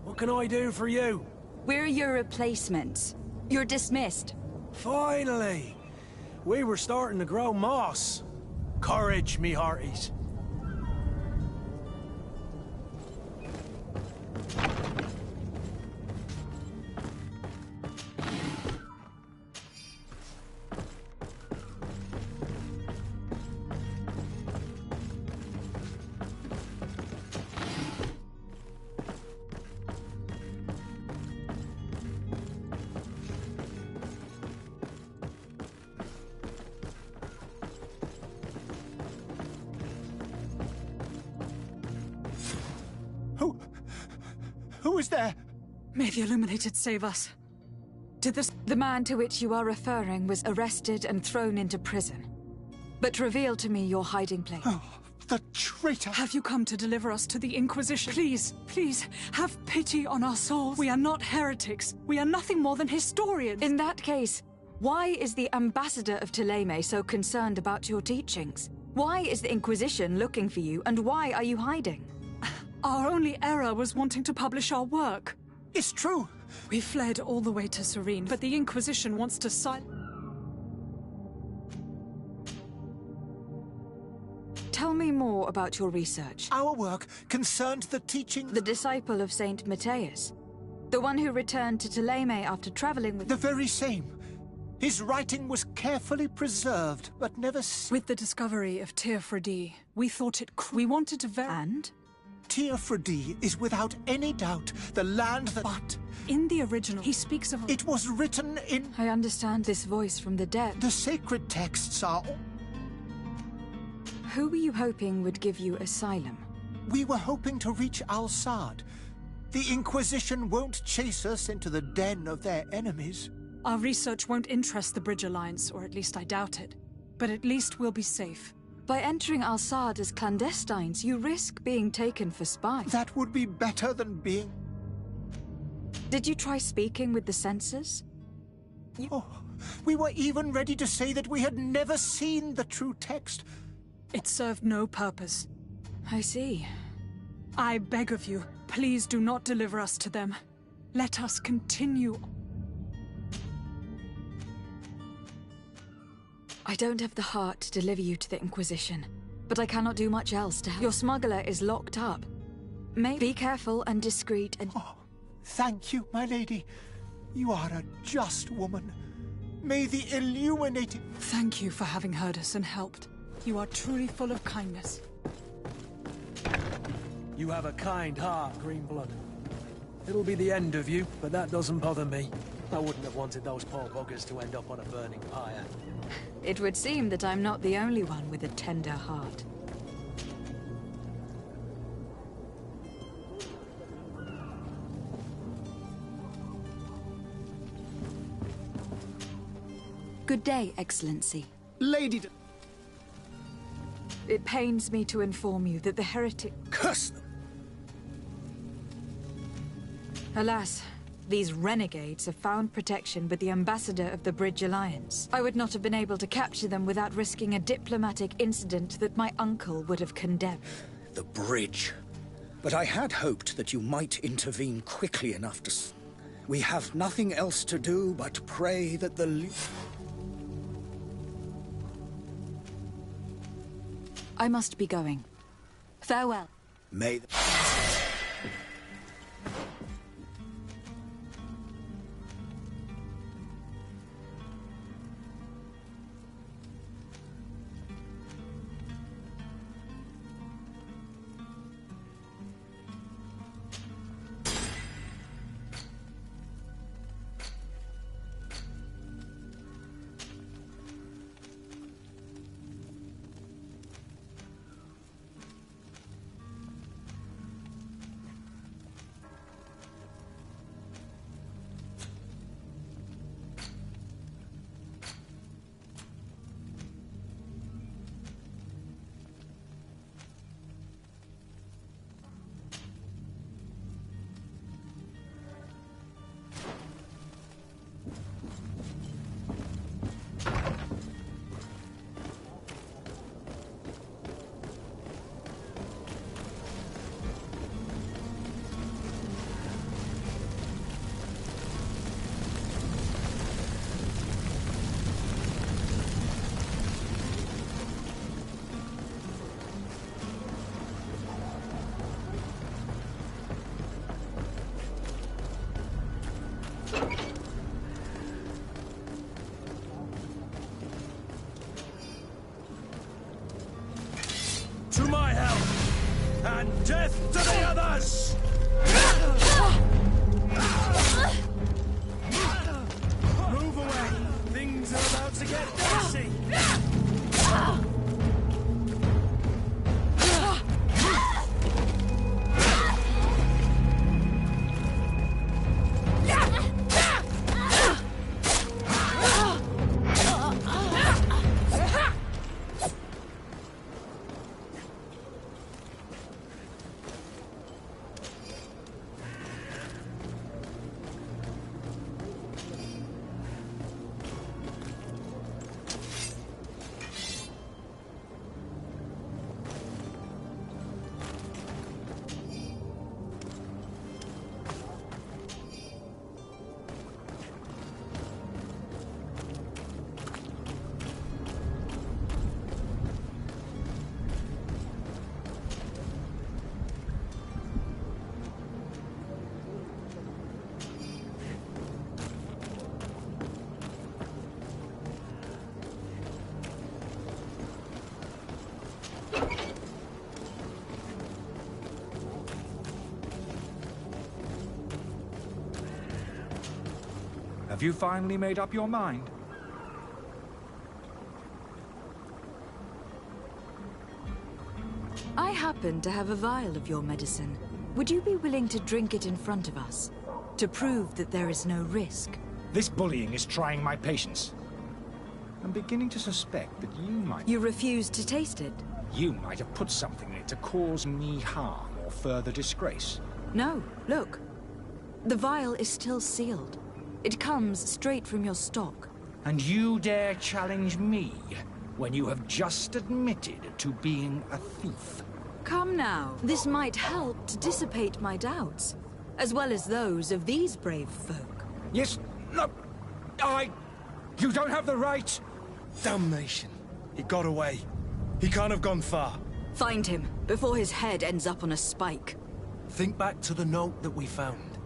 What can I do for you? We're your replacements. You're dismissed. Finally! We were starting to grow moss. Courage, me hearties. Who is there? May the Illuminated save us. The man to which you are referring was arrested and thrown into prison. But reveal to me your hiding place. Oh, the traitor! Have you come to deliver us to the Inquisition? Please, please, have pity on our souls. We are not heretics. We are nothing more than historians. In that case, why is the ambassador of Thélème so concerned about your teachings? Why is the Inquisition looking for you, and why are you hiding? Our only error was wanting to publish our work. It's true. We fled all the way to Serene, but the Inquisition wants to silence. Tell me more about your research. Our work concerned the teaching... The disciple of Saint Matthias. The one who returned to Thélème after traveling with... The very same. His writing was carefully preserved, but never... With the discovery of Teofredi, we thought it... We wanted to And? Teofredi is without any doubt the land that... But... In the original, he speaks of... It was written in... I understand this voice from the dead. The sacred texts are... Who were you hoping would give you asylum? We were hoping to reach Al-Sad. The Inquisition won't chase us into the den of their enemies. Our research won't interest the Bridge Alliance, or at least I doubt it. But at least we'll be safe. By entering Al-Sad as clandestines, you risk being taken for spies. That would be better than being... Did you try speaking with the censors? Oh, we were even ready to say that we had never seen the true text. It served no purpose. I see. I beg of you, please do not deliver us to them. Let us continue. I don't have the heart to deliver you to the Inquisition, but I cannot do much else to help. Your smuggler is locked up. Be careful and discreet and... Oh, thank you, my lady. You are a just woman. May the illuminated... Thank you for having heard us and helped. You are truly full of kindness. You have a kind heart, Greenblood. It'll be the end of you, but that doesn't bother me. I wouldn't have wanted those poor buggers to end up on a burning pyre. It would seem that I'm not the only one with a tender heart. Good day, Excellency. Lady... It pains me to inform you that the heretic... Curse them! Alas, these renegades have found protection with the ambassador of the Bridge Alliance. I would not have been able to capture them without risking a diplomatic incident that my uncle would have condemned. The bridge. But I had hoped that you might intervene quickly enough to... We have nothing else to do but pray that the... I must be going. Farewell. May... Have you finally made up your mind? I happen to have a vial of your medicine. Would you be willing to drink it in front of us? To prove that there is no risk? This bullying is trying my patience. I'm beginning to suspect that you might... You refuse to taste it? You might have put something in it to cause me harm or further disgrace. No, look. The vial is still sealed. It comes straight from your stock. And you dare challenge me when you have just admitted to being a thief? Come now. This might help to dissipate my doubts, as well as those of these brave folk. Yes, no, You don't have the right! Damnation. He got away. He can't have gone far. Find him, before his head ends up on a spike. Think back to the note that we found.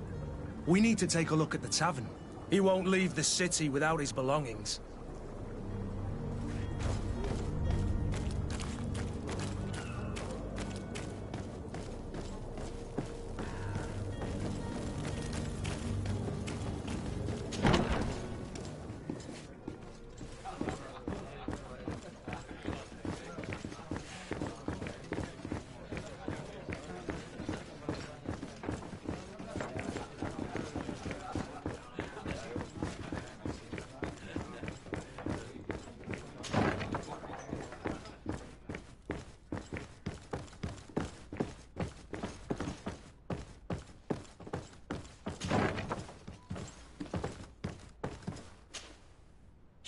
We need to take a look at the tavern. He won't leave the city without his belongings.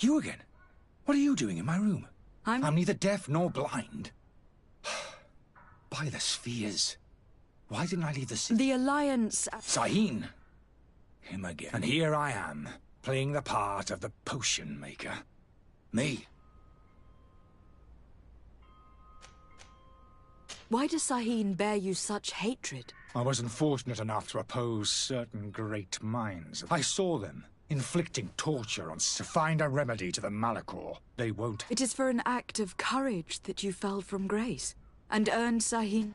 You again? What are you doing in my room? I'm neither deaf nor blind. By the spheres. Why didn't I leave the city? The Alliance... Sahin. Him again. And here I am, playing the part of the potion maker. Me. Why does Sahin bear you such hatred? I wasn't fortunate enough to oppose certain great minds. I saw them inflicting torture on to find a remedy to the Malachor. They won't. It is for an act of courage that you fell from grace and earned Sahin.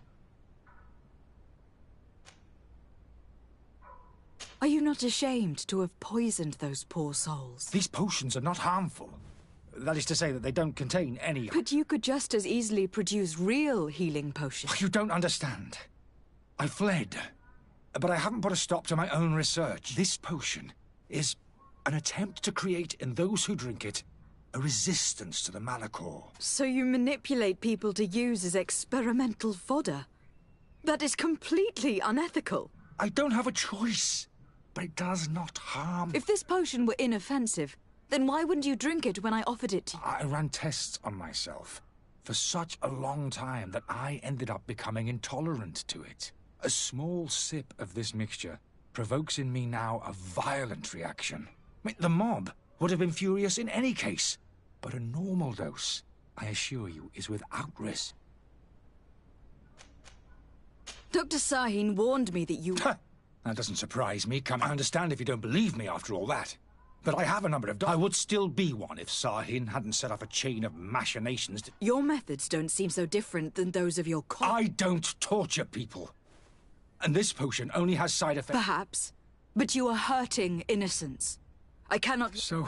Are you not ashamed to have poisoned those poor souls? These potions are not harmful. That is to say that they don't contain any... But you could just as easily produce real healing potions. You don't understand. I fled, but I haven't put a stop to my own research. This potion is an attempt to create in those who drink it a resistance to the Malachor. So you manipulate people to use as experimental fodder? That is completely unethical. I don't have a choice, but it does not harm. If this potion were inoffensive, then why wouldn't you drink it when I offered it to you? I ran tests on myself for such a long time that I ended up becoming intolerant to it. A small sip of this mixture provokes in me now a violent reaction. I mean, the mob would have been furious in any case, but a normal dose, I assure you, is without risk. Dr. Sahin warned me that you... That doesn't surprise me. I understand if you don't believe me after all that. But I have a number of... I would still be one if Sahin hadn't set off a chain of machinations to... Your methods don't seem so different than those of your I don't torture people. And this potion only has side effects... Perhaps. But you are hurting innocents. I cannot... So...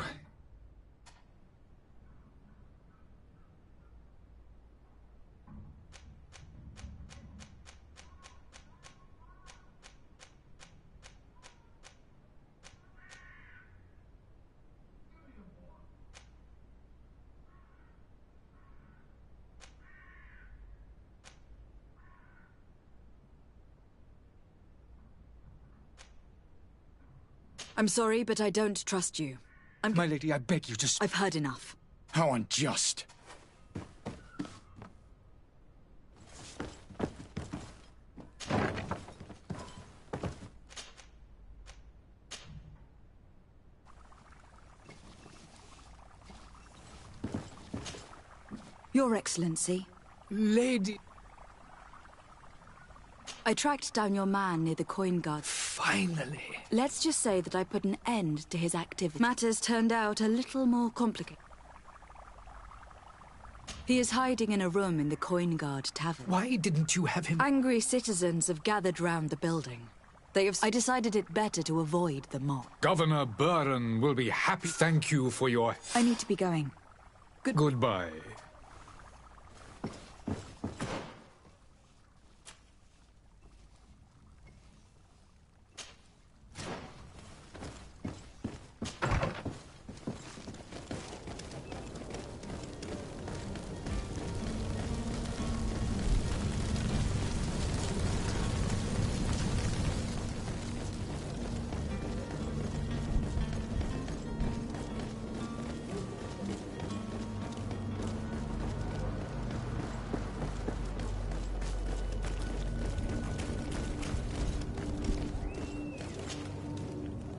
I'm sorry, but I don't trust you. My lady, I beg you to... I've heard enough. How unjust. Your Excellency. Lady... I tracked down your man near the coin guard. Finally. Let's just say that I put an end to his activity. Matters turned out a little more complicated. He is hiding in a room in the Coin Guard Tavern. Why didn't you have him... Angry citizens have gathered round the building. I decided it better to avoid the mob. Governor Burren will be happy. Thank you for your... I need to be going. Goodbye.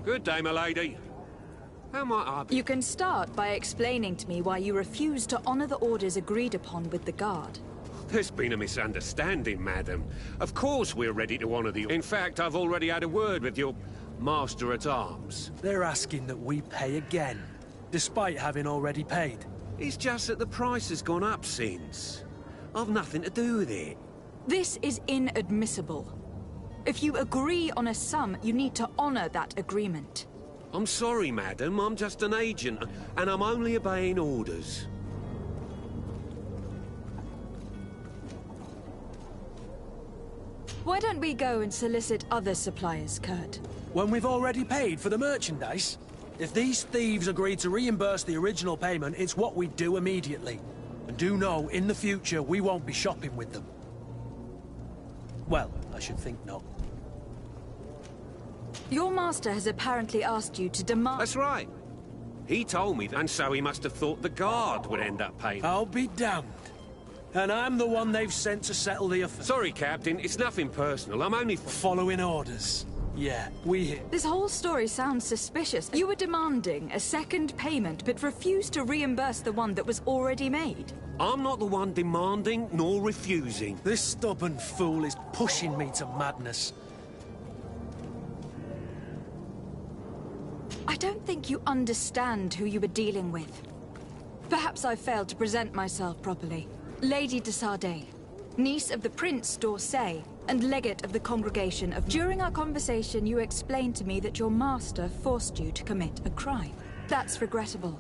Good day, my lady. How might I be? You can start by explaining to me why you refuse to honor the orders agreed upon with the guard. There's been a misunderstanding, madam. Of course we're ready to honor the... In fact, I've already had a word with your master-at-arms. They're asking that we pay again, despite having already paid. It's just that the price has gone up since. I've nothing to do with it. This is inadmissible. If you agree on a sum, you need to honor that agreement. I'm sorry, madam. I'm just an agent, and I'm only obeying orders. Why don't we go and solicit other suppliers, Kurt? When we've already paid for the merchandise? If these thieves agree to reimburse the original payment, it's what we do immediately. And do know, in the future, we won't be shopping with them. Well, I should think not. Your master has apparently asked you to demand... That's right. He told me, and so he must have thought the guard would end up paying. I'll be damned. And I'm the one they've sent to settle the affair. Sorry, Captain. It's nothing personal. I'm only... Following orders. Yeah, we hear. This whole story sounds suspicious. You were demanding a second payment, but refused to reimburse the one that was already made. I'm not the one demanding nor refusing. This stubborn fool is pushing me to madness. I don't think you understand who you were dealing with. Perhaps I failed to present myself properly. Lady de Sardet, niece of the Prince d'Orsay, and legate of the Congregation of... During our conversation, you explained to me that your master forced you to commit a crime. That's regrettable.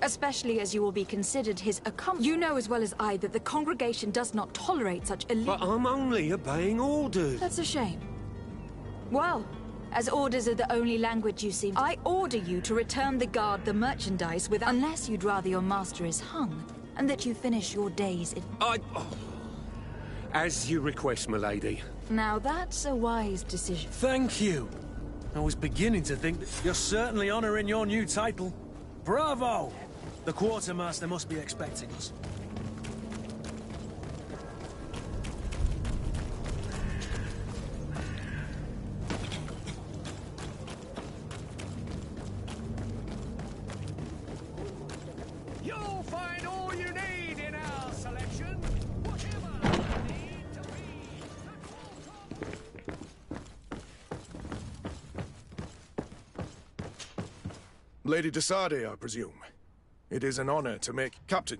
Especially as you will be considered his accomplice. You know as well as I that the Congregation does not tolerate such illegal... But I'm only obeying orders. That's a shame. Well, as orders are the only language you seem to... I order you to return the guard the merchandise with... Unless you'd rather your master is hung, and that you finish your days in... As you request, my lady. Now that's a wise decision. Thank you. I was beginning to think that you're certainly honoring your new title. Bravo! The quartermaster must be expecting us. You'll find all you need in our selection. Whatever you need to be. Lady de Sardet, I presume. It is an honor to make... Captain,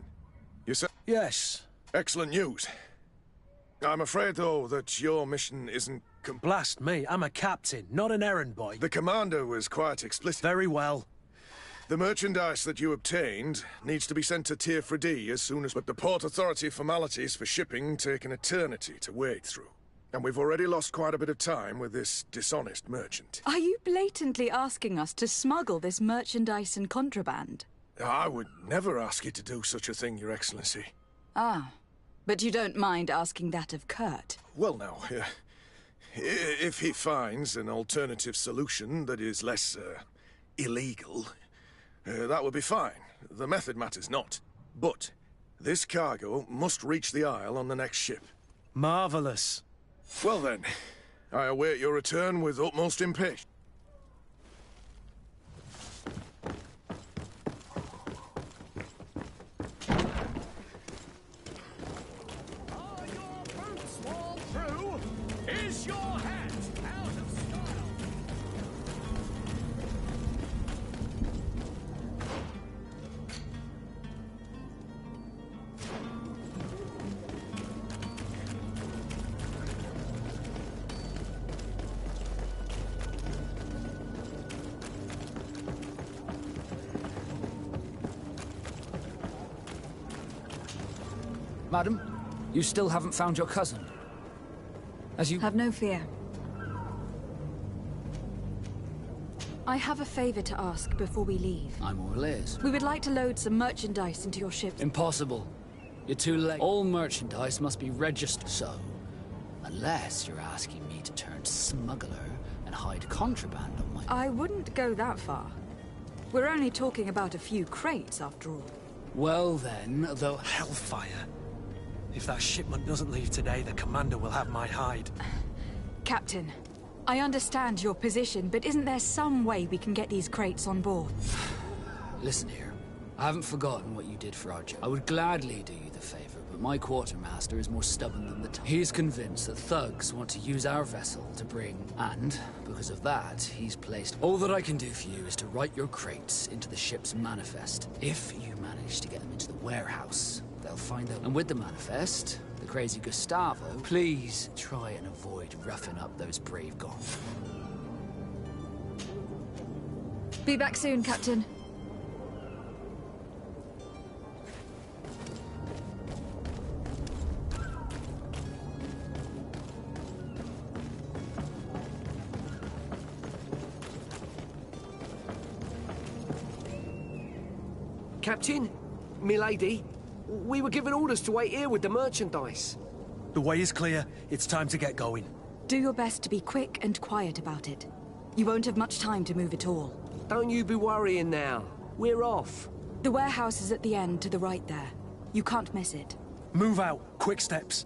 you said... Yes. Excellent news. I'm afraid, though, that your mission isn't... Blast me, I'm a captain, not an errand boy. The commander was quite explicit. Very well. The merchandise that you obtained needs to be sent to Tier Fredy as soon as... But the Port Authority formalities for shipping take an eternity to wade through. And we've already lost quite a bit of time with this dishonest merchant. Are you blatantly asking us to smuggle this merchandise and contraband? I would never ask you to do such a thing, Your Excellency. Ah, but you don't mind asking that of Kurt? Well, now, if he finds an alternative solution that is less, illegal, that would be fine. The method matters not. But this cargo must reach the Isle on the next ship. Marvelous. Well then, I await your return with utmost impatience. Are your boots worn through? Is your hat out of style? Madam, you still haven't found your cousin. As you... Have no fear. I have a favor to ask before we leave. I'm all ears. We would like to load some merchandise into your ship. Impossible. You're too late. All merchandise must be registered, so... Unless you're asking me to turn smuggler and hide contraband on my... I wouldn't go that far. We're only talking about a few crates, after all. Well then, though... Hellfire. If that shipment doesn't leave today, the commander will have my hide. Captain, I understand your position, but isn't there some way we can get these crates on board? Listen here. I haven't forgotten what you did for our job. I would gladly do you the favor, but my quartermaster is more stubborn than the time. He's convinced that thugs want to use our vessel to bring... And, because of that, he's placed... All that I can do for you is to write your crates into the ship's manifest. If you manage to get them into the warehouse, they'll find out. And with the manifest, the crazy Gustavo, please try and avoid roughing up those brave gods. Be back soon, Captain. Captain, milady, we were given orders to wait here with the merchandise. The way is clear. It's time to get going. Do your best to be quick and quiet about it. You won't have much time to move at all. Don't you be worrying now. We're off. The warehouse is at the end to the right there. You can't miss it. Move out. Quick steps.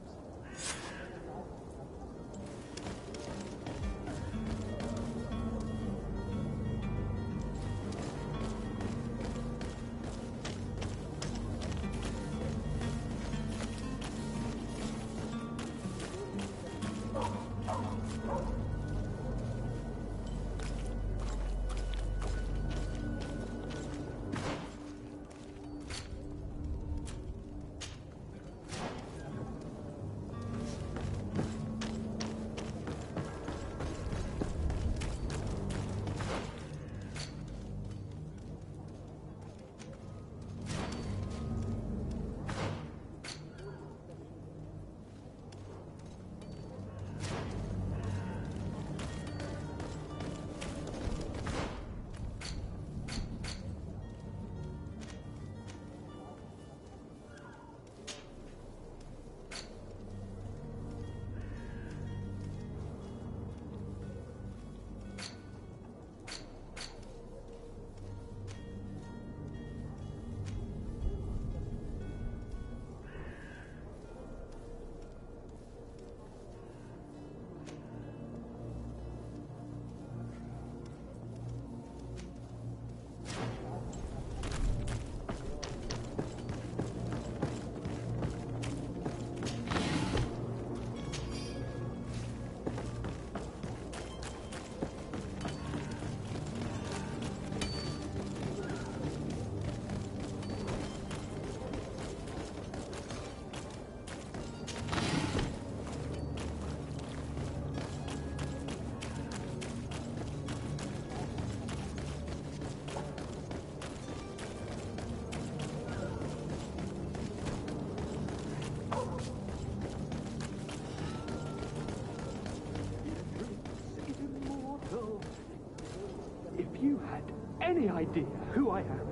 Any idea who I am?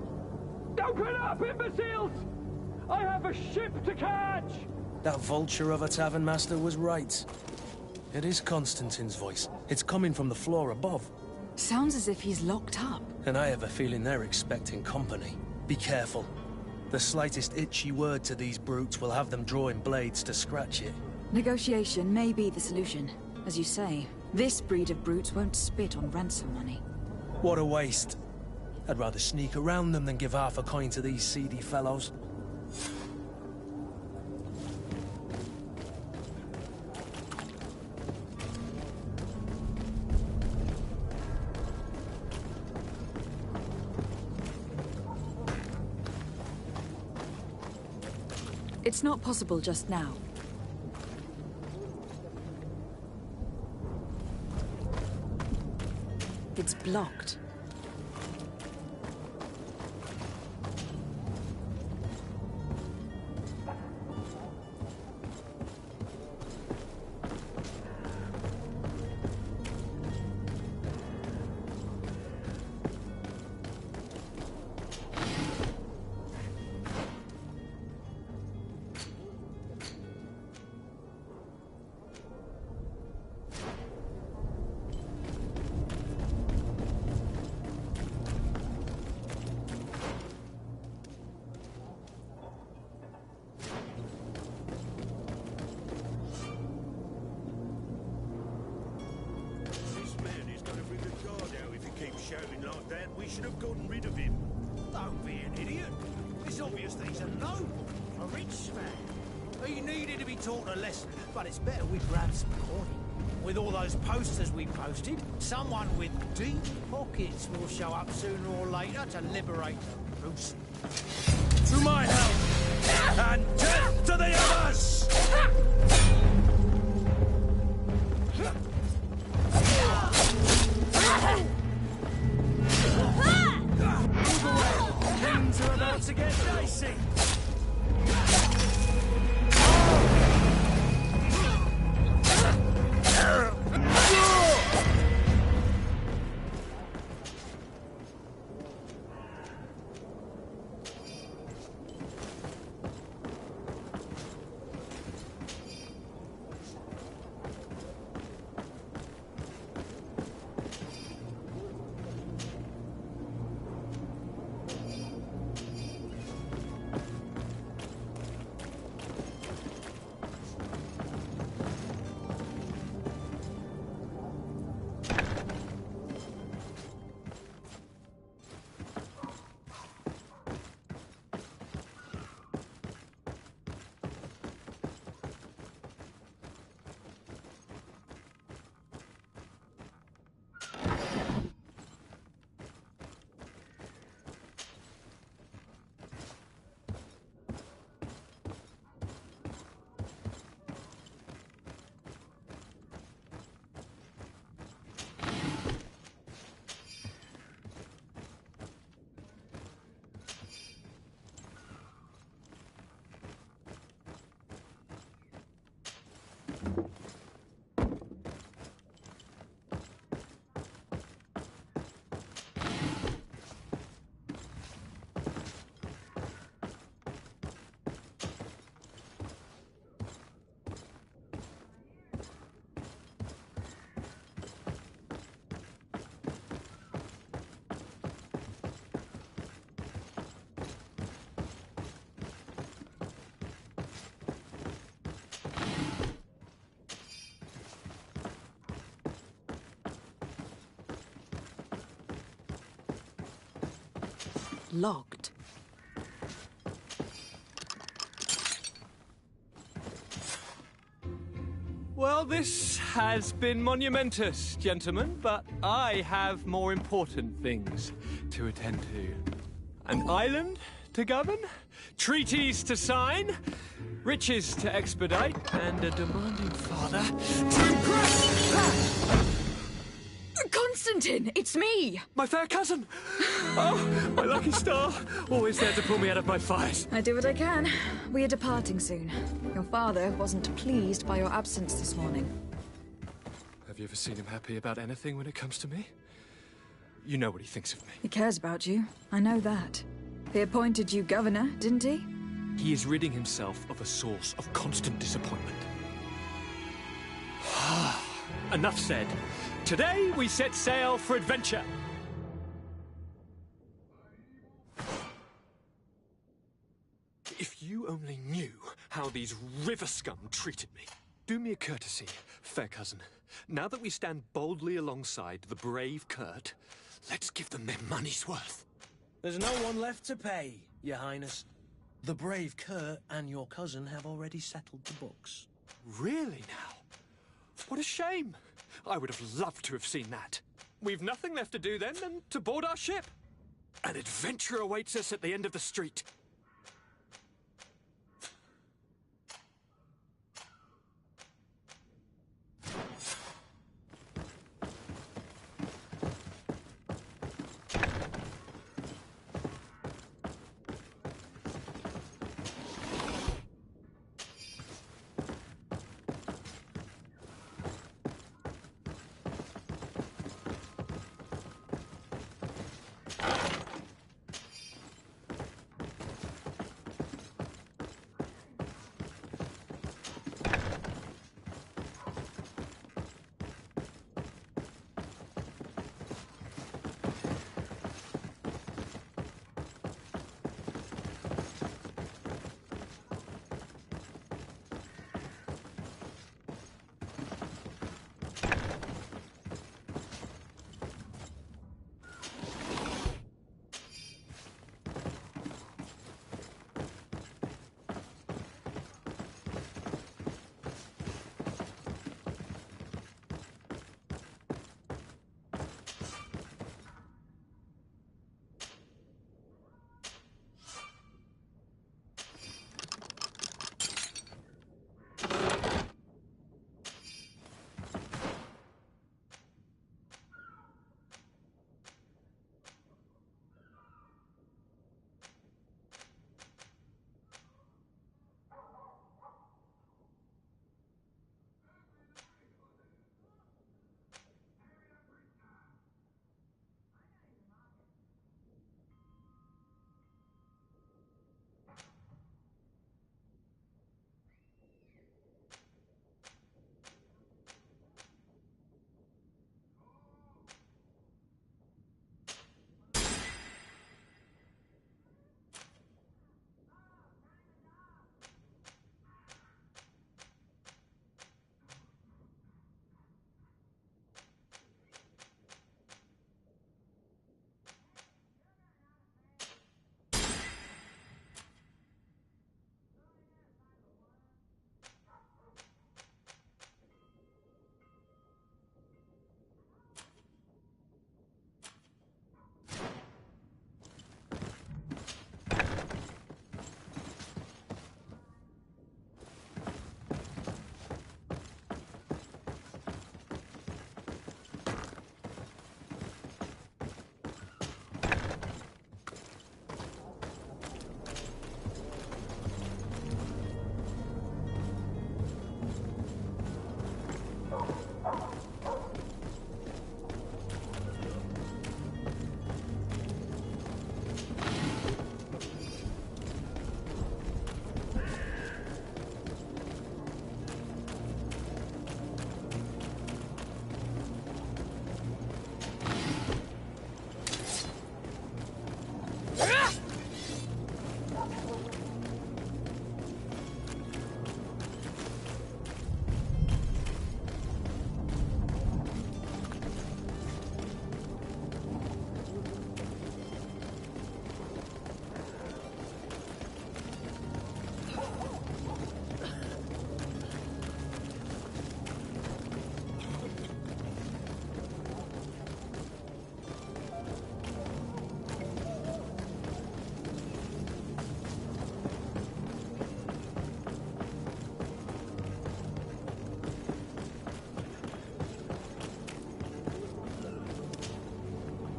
Open up, imbeciles! I have a ship to catch! That vulture of a tavern master was right. It is Constantine's voice. It's coming from the floor above. Sounds as if he's locked up. And I have a feeling they're expecting company. Be careful. The slightest itchy word to these brutes will have them drawing blades to scratch it. Negotiation may be the solution. As you say, this breed of brutes won't spit on ransom money. What a waste. I'd rather sneak around them than give half a coin to these seedy fellows. It's not possible just now. It's blocked. shouting like that, we should have gotten rid of him. Don't be an idiot. It's obvious that he's a noble, a rich man. He needed to be taught a lesson, but it's better we grab some coin. With all those posters we posted, someone with deep pockets will show up sooner or later to liberate the Bruce. To my help, and death to the others! Things are about to get dicey. Locked. Well, this has been monumentous, gentlemen, but I have more important things to attend to. An island to govern, treaties to sign, riches to expedite, and a demanding father to impress. Constantine, it's me! My fair cousin! Oh, my lucky star! Always there to pull me out of my fight. I do what I can. We are departing soon. Your father wasn't pleased by your absence this morning. Have you ever seen him happy about anything when it comes to me? You know what he thinks of me. He cares about you. I know that. He appointed you governor, didn't he? He is ridding himself of a source of constant disappointment. Enough said. Today we set sail for adventure. If you only knew how these river scum treated me. Do me a courtesy, fair cousin. Now that we stand boldly alongside the brave Kurt, let's give them their money's worth. There's no one left to pay, Your Highness. The brave Kurt and your cousin have already settled the books. Really now? What a shame. I would have loved to have seen that. We've nothing left to do then than to board our ship. An adventure awaits us at the end of the street.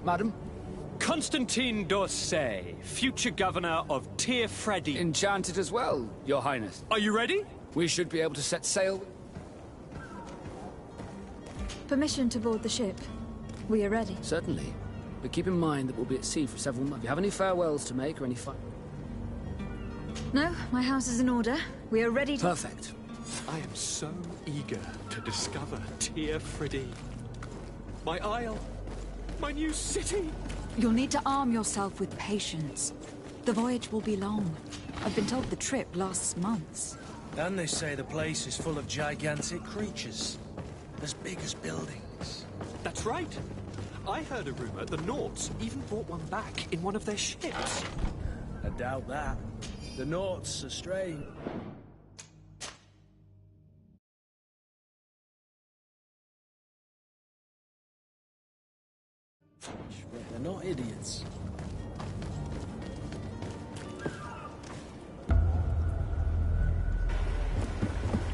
Madam? Constantine d'Orsay, future governor of Tir Freddy. Enchanted as well, Your Highness. Are you ready? We should be able to set sail. Permission to board the ship. We are ready. Certainly. But keep in mind that we'll be at sea for several months. Do you have any farewells to make or any No, my house is in order. We are ready to... Perfect. I am so eager to discover Tir Freddy. My isle. My new city. You'll need to arm yourself with patience. The voyage will be long. I've been told the trip lasts months. And they say the place is full of gigantic creatures. As big as buildings. That's right. I heard a rumor the Nauts even brought one back in one of their ships. I doubt that. The Nauts are strange. But they're not idiots.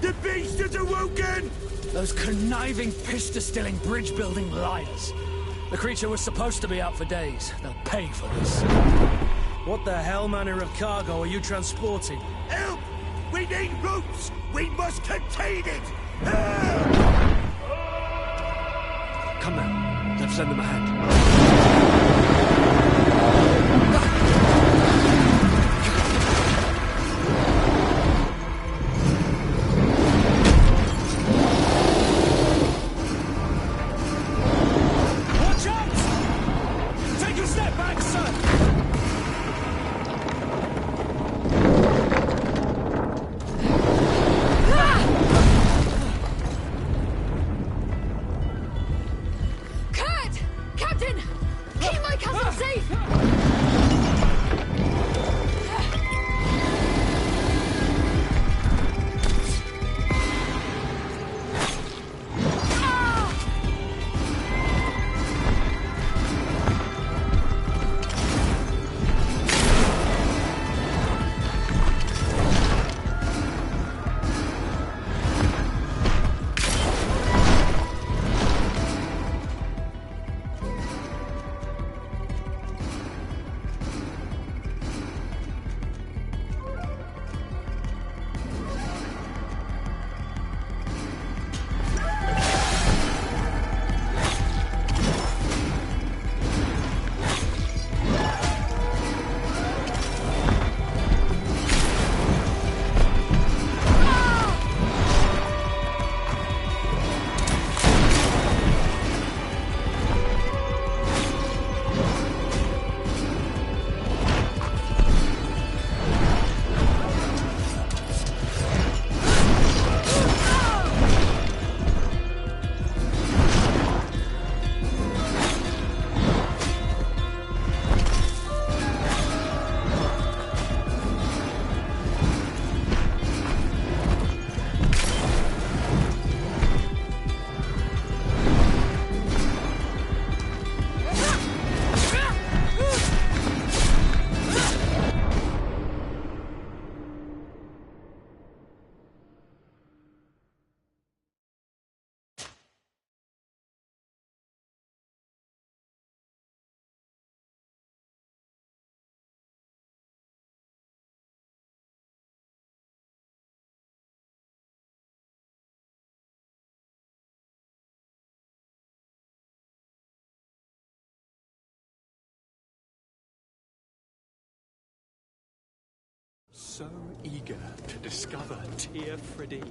The beast is awoken! Those conniving, piss-distilling, bridge-building liars. The creature was supposed to be out for days. They'll pay for this. What the hell manner of cargo are you transporting? Help! We need ropes! We must contain it! Come now. Let's lend them a hand. Watch out! Take a step back, sir! Kurt! Captain! Keep my cousin safe! So eager to discover Tir Freddy.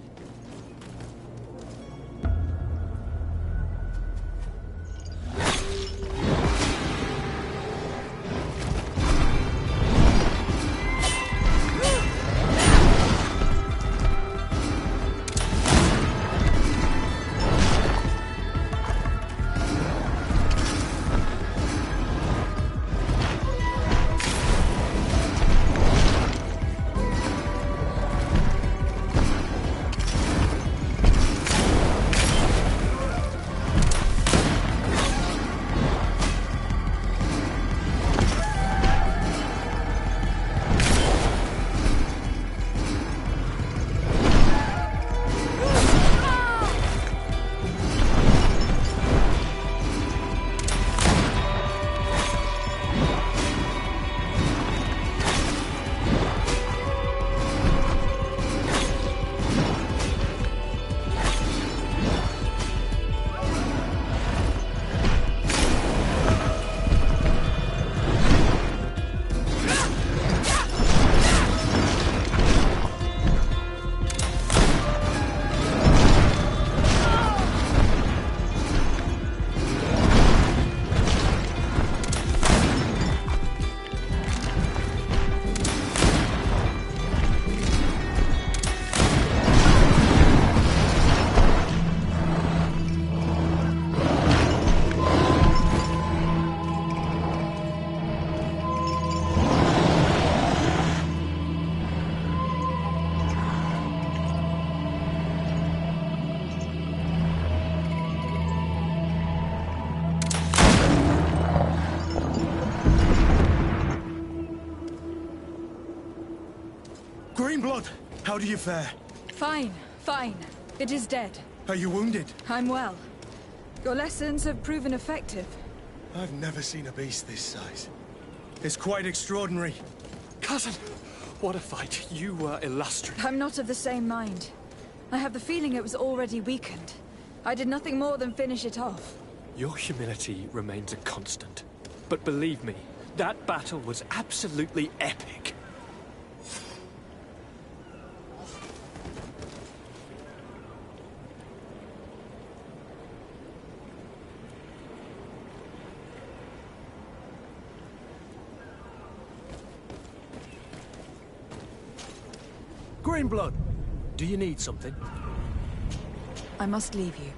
Greenblood, how do you fare? Fine, fine. It is dead. Are you wounded? I'm well. Your lessons have proven effective. I've never seen a beast this size. It's quite extraordinary. Cousin, what a fight. You were illustrious. I'm not of the same mind. I have the feeling it was already weakened. I did nothing more than finish it off. Your humility remains a constant. But believe me, that battle was absolutely epic. Greenblood, do you need something? I must leave you.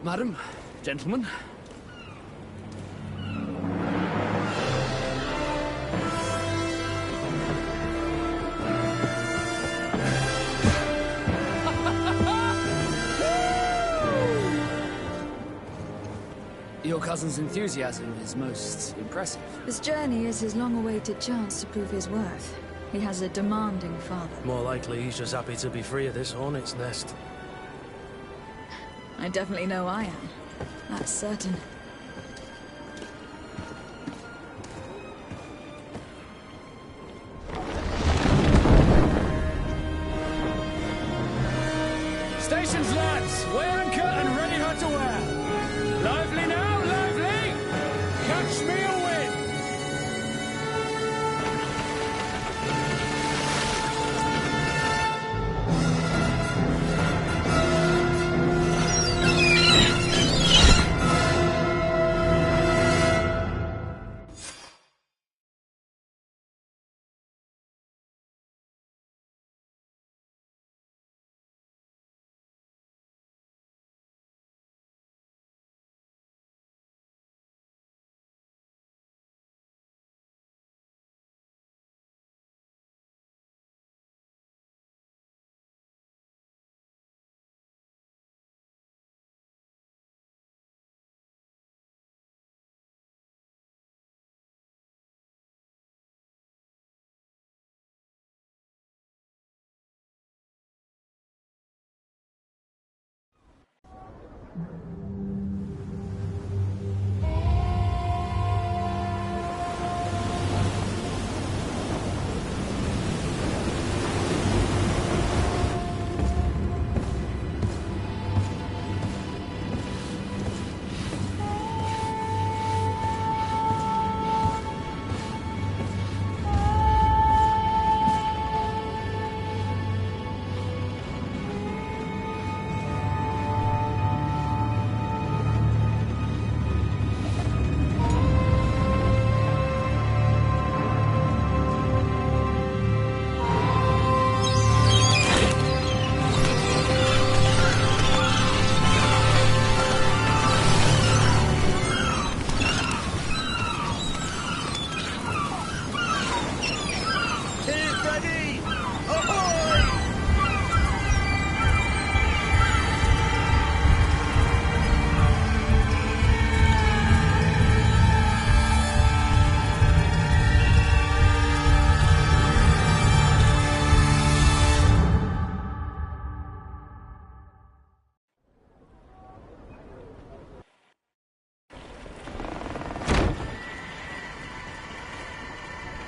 Madam, gentlemen. Your cousin's enthusiasm is most impressive. This journey is his long-awaited chance to prove his worth. He has a demanding father. More likely he's just happy to be free of this hornet's nest. I definitely know I am. That's certain. Stations, lads! Weigh anchor and ready her to wear! Lively now, lively! Catch me a wind!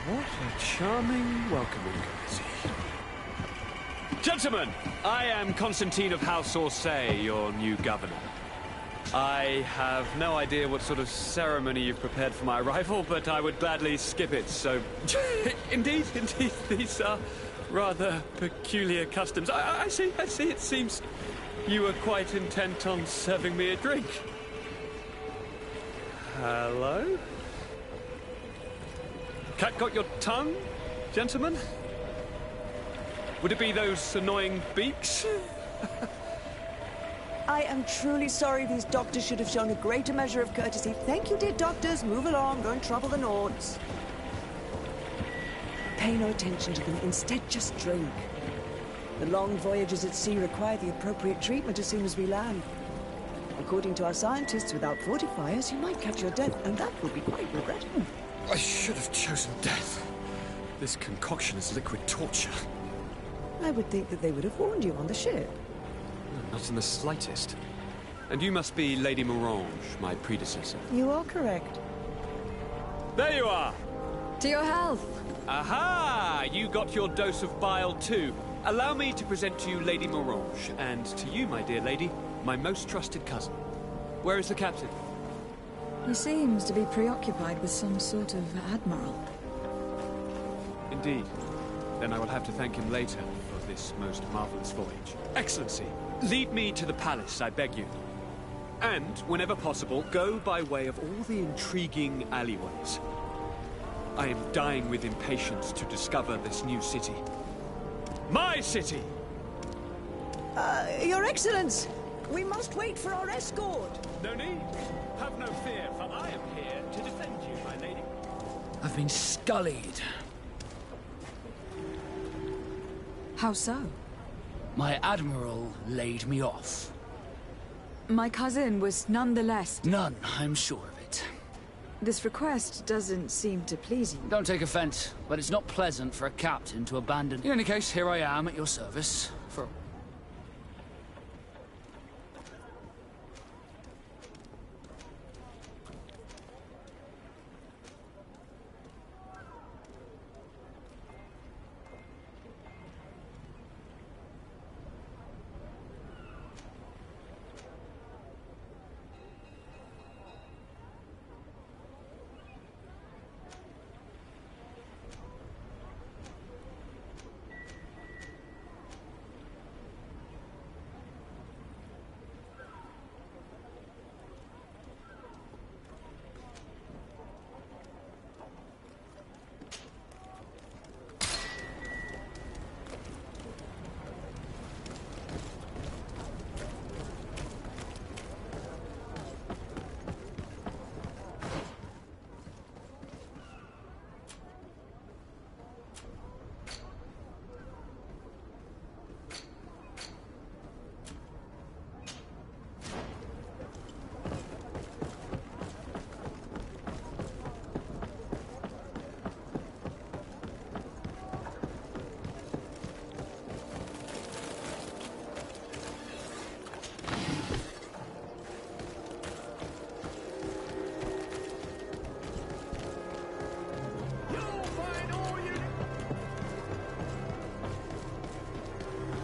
What a charming welcoming courtesy. Gentlemen, I am Constantine of House Orsay, your new governor. I have no idea what sort of ceremony you've prepared for my arrival, but I would gladly skip it, so... indeed, these are rather peculiar customs. I see, it seems you were quite intent on serving me a drink. Hello? Cat got your tongue, gentlemen? Would it be those annoying beaks? I am truly sorry. These doctors should have shown a greater measure of courtesy. Thank you, dear doctors. Move along. Don't trouble the Nords. pay no attention to them. Instead, just drink. The long voyages at sea require the appropriate treatment as soon as we land. According to our scientists, without fortifiers, you might catch your death, and that will be quite regrettable. I should have chosen death. This concoction is liquid torture. I would think that they would have warned you on the ship. Not in the slightest. And you must be Lady Morange, my predecessor. You are correct. There you are! To your health! Aha! You got your dose of bile too. Allow me to present to you Lady Morange, and to you, my dear lady, my most trusted cousin. Where is the captain? He seems to be preoccupied with some sort of admiral. Indeed. Then I will have to thank him later for this most marvelous voyage. Excellency, lead me to the palace, I beg you. And, whenever possible, go by way of all the intriguing alleyways. I am dying with impatience to discover this new city. My city! Your Excellence! We must wait for our escort! No need. Have no fear, for I am here to defend you, my lady. I've been scullied. How so? My admiral laid me off. My cousin was nonetheless... None, I'm sure of it. This request doesn't seem to please you. Don't take offense, but it's not pleasant for a captain to abandon... In any case, here I am at your service for...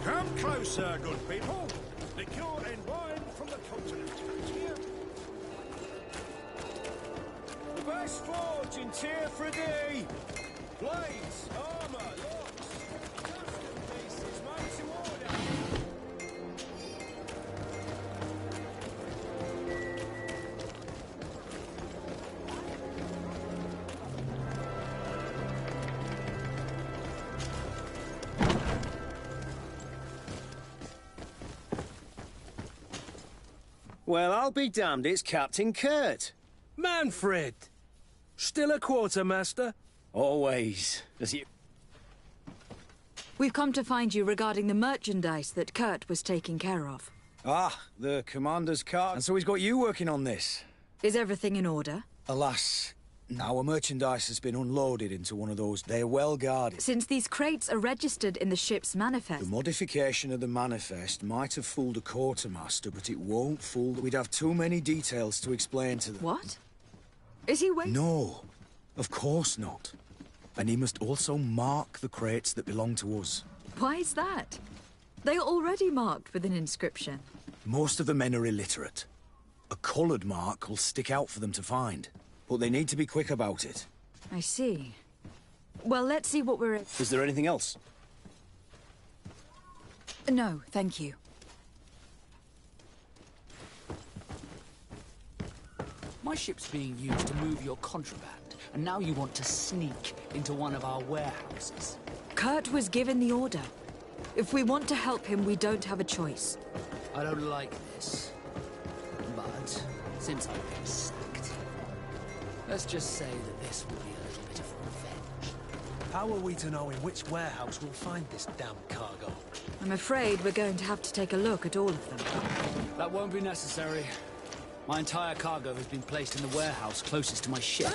Come closer, good people. Liqueur and wine from the continent. Here. The best fortune tear for thee. Blades, armor, locks, custom pieces made to order. Well, I'll be damned, it's Captain Kurt. Manfred! Still a quartermaster? Always. As you... We've come to find you regarding the merchandise that Kurt was taking care of. Ah, the commander's cart. And so he's got you working on this. Is everything in order? Alas, our merchandise has been unloaded into one of those. They're well guarded. Since these crates are registered in the ship's manifest... The modification of the manifest might have fooled a quartermaster, but it won't fool... We'd have too many details to explain to them. What? Is he waiting? No, of course not. And he must also mark the crates that belong to us. Why is that? They are already marked with an inscription. Most of the men are illiterate. A coloured mark will stick out for them to find. But they need to be quick about it. I see. Well, let's see what we're... Is there anything else? No, thank you. My ship's being used to move your contraband, and now you want to sneak into one of our warehouses. Kurt was given the order. If we want to help him, we don't have a choice. I don't like this. But, since I've been sacked, let's just say that this will be a little bit of revenge. How are we to know in which warehouse we'll find this damn cargo? I'm afraid we're going to have to take a look at all of them. That won't be necessary. My entire cargo has been placed in the warehouse closest to my ship.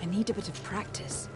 I need a bit of practice.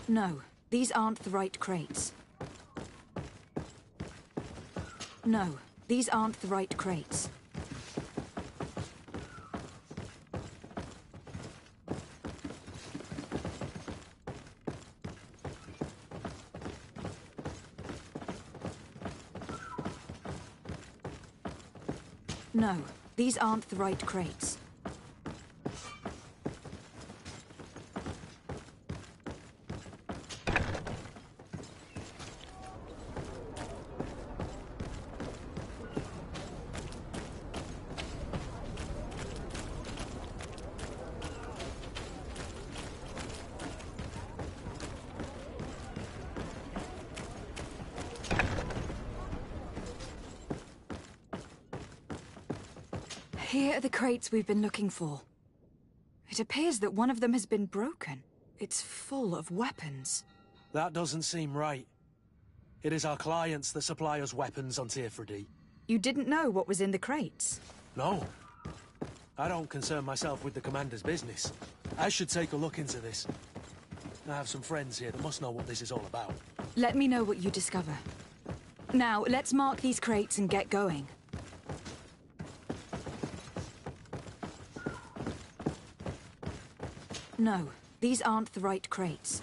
No, these aren't the right crates. No, these aren't the right crates. No, these aren't the right crates. Here are the crates we've been looking for. It appears that one of them has been broken. It's full of weapons. That doesn't seem right. It is our clients that supply us weapons on Tearfredy. You didn't know what was in the crates? No. I don't concern myself with the commander's business. I should take a look into this. I have some friends here that must know what this is all about. Let me know what you discover. Now, let's mark these crates and get going. No, these aren't the right crates.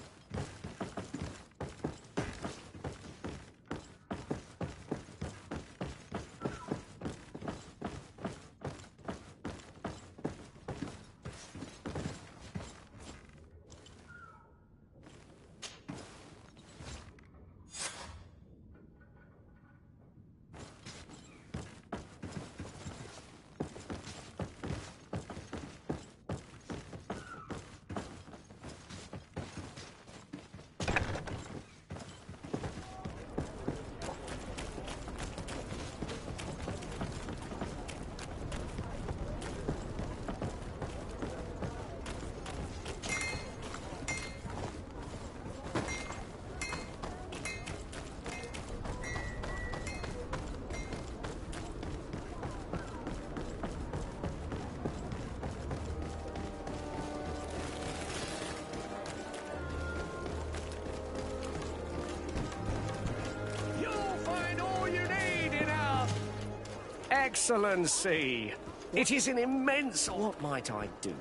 Excellency! It is an immense... What might I do?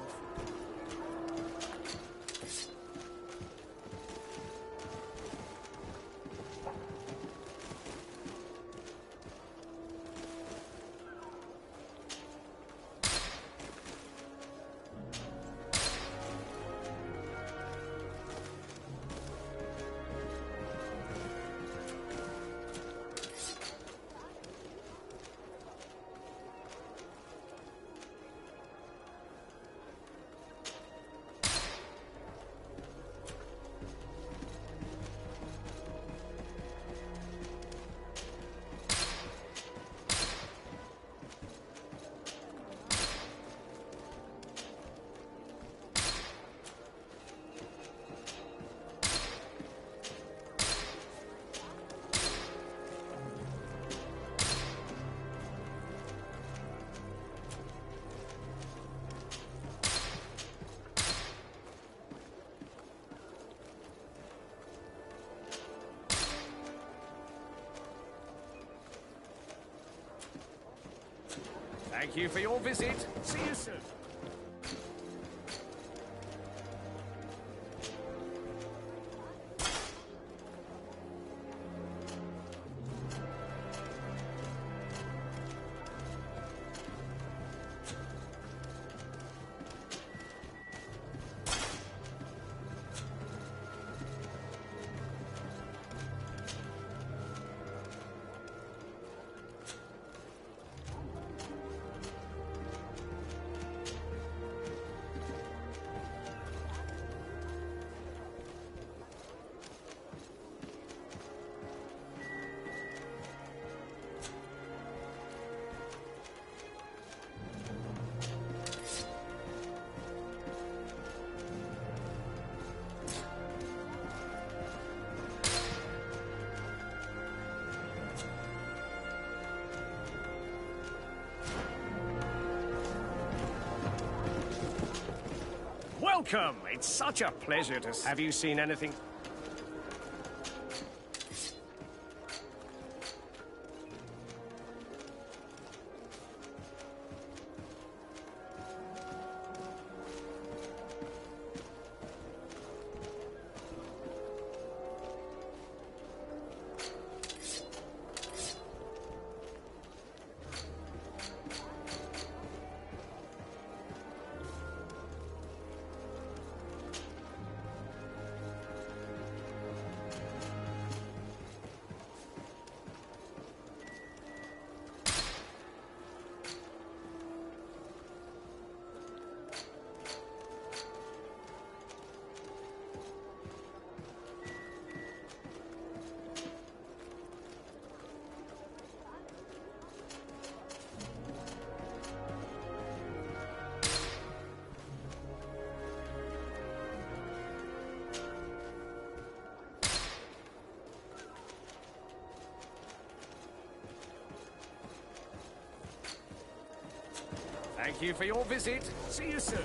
Thank you for your visit. See you soon. Welcome! It's such a pleasure to... Have you seen anything? Thank you for your visit. See you soon.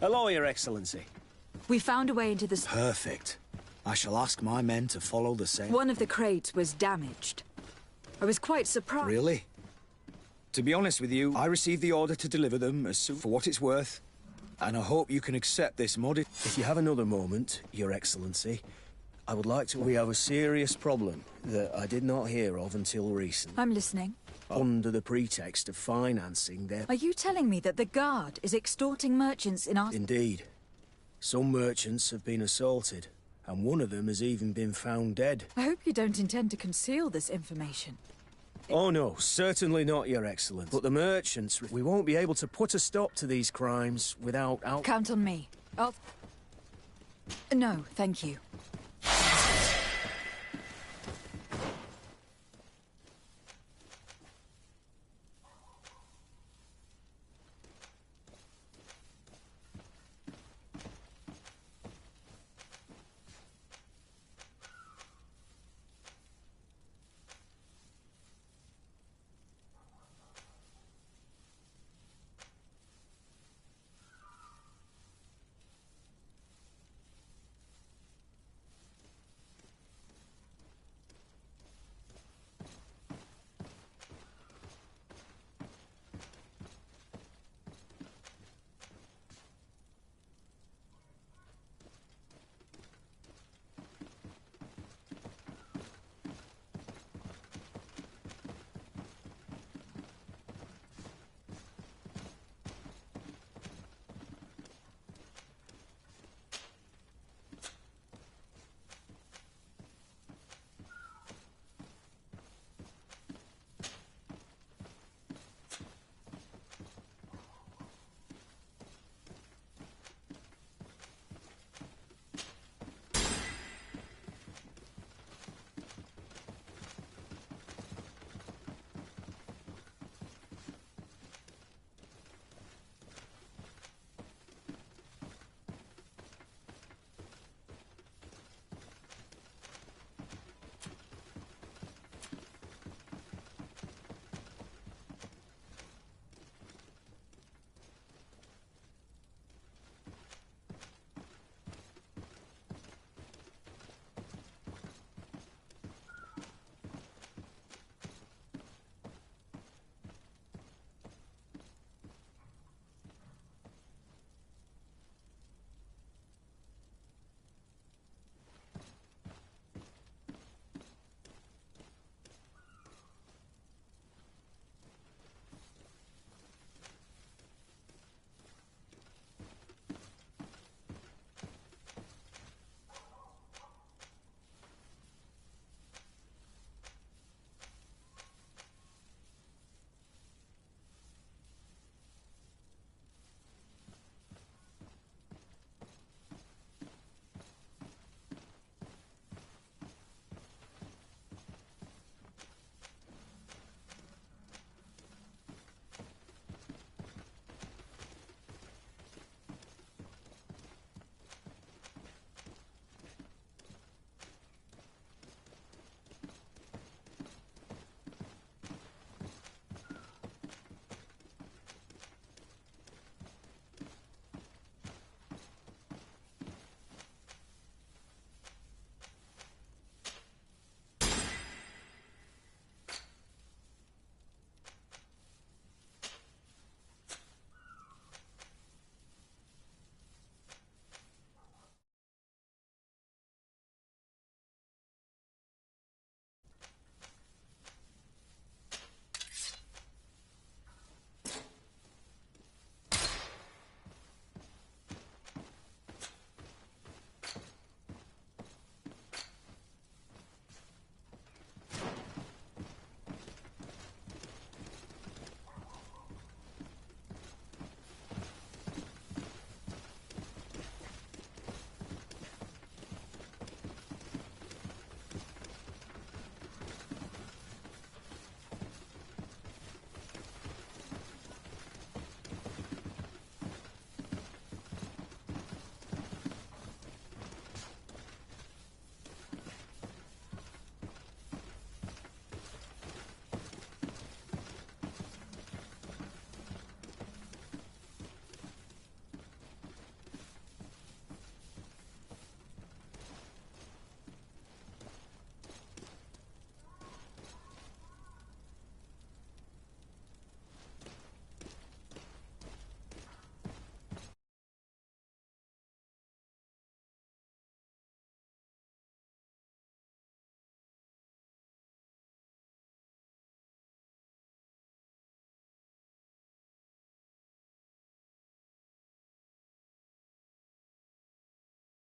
Hello, Your Excellency. We found a way into this... Perfect. I shall ask my men to follow the same... One of the crates was damaged. I was quite surprised... Really? To be honest with you, I received the order to deliver them as soon for what it's worth. And I hope you can accept this modest... If you have another moment, Your Excellency, I would like to... We have a serious problem that I did not hear of until recent. I'm listening. Under the pretext of financing their... Are you telling me that the Guard is extorting merchants in our... Indeed. Some merchants have been assaulted, and one of them has even been found dead. I hope you don't intend to conceal this information. Oh no, certainly not, Your Excellency. But the merchants... We won't be able to put a stop to these crimes without... Count on me. No, thank you.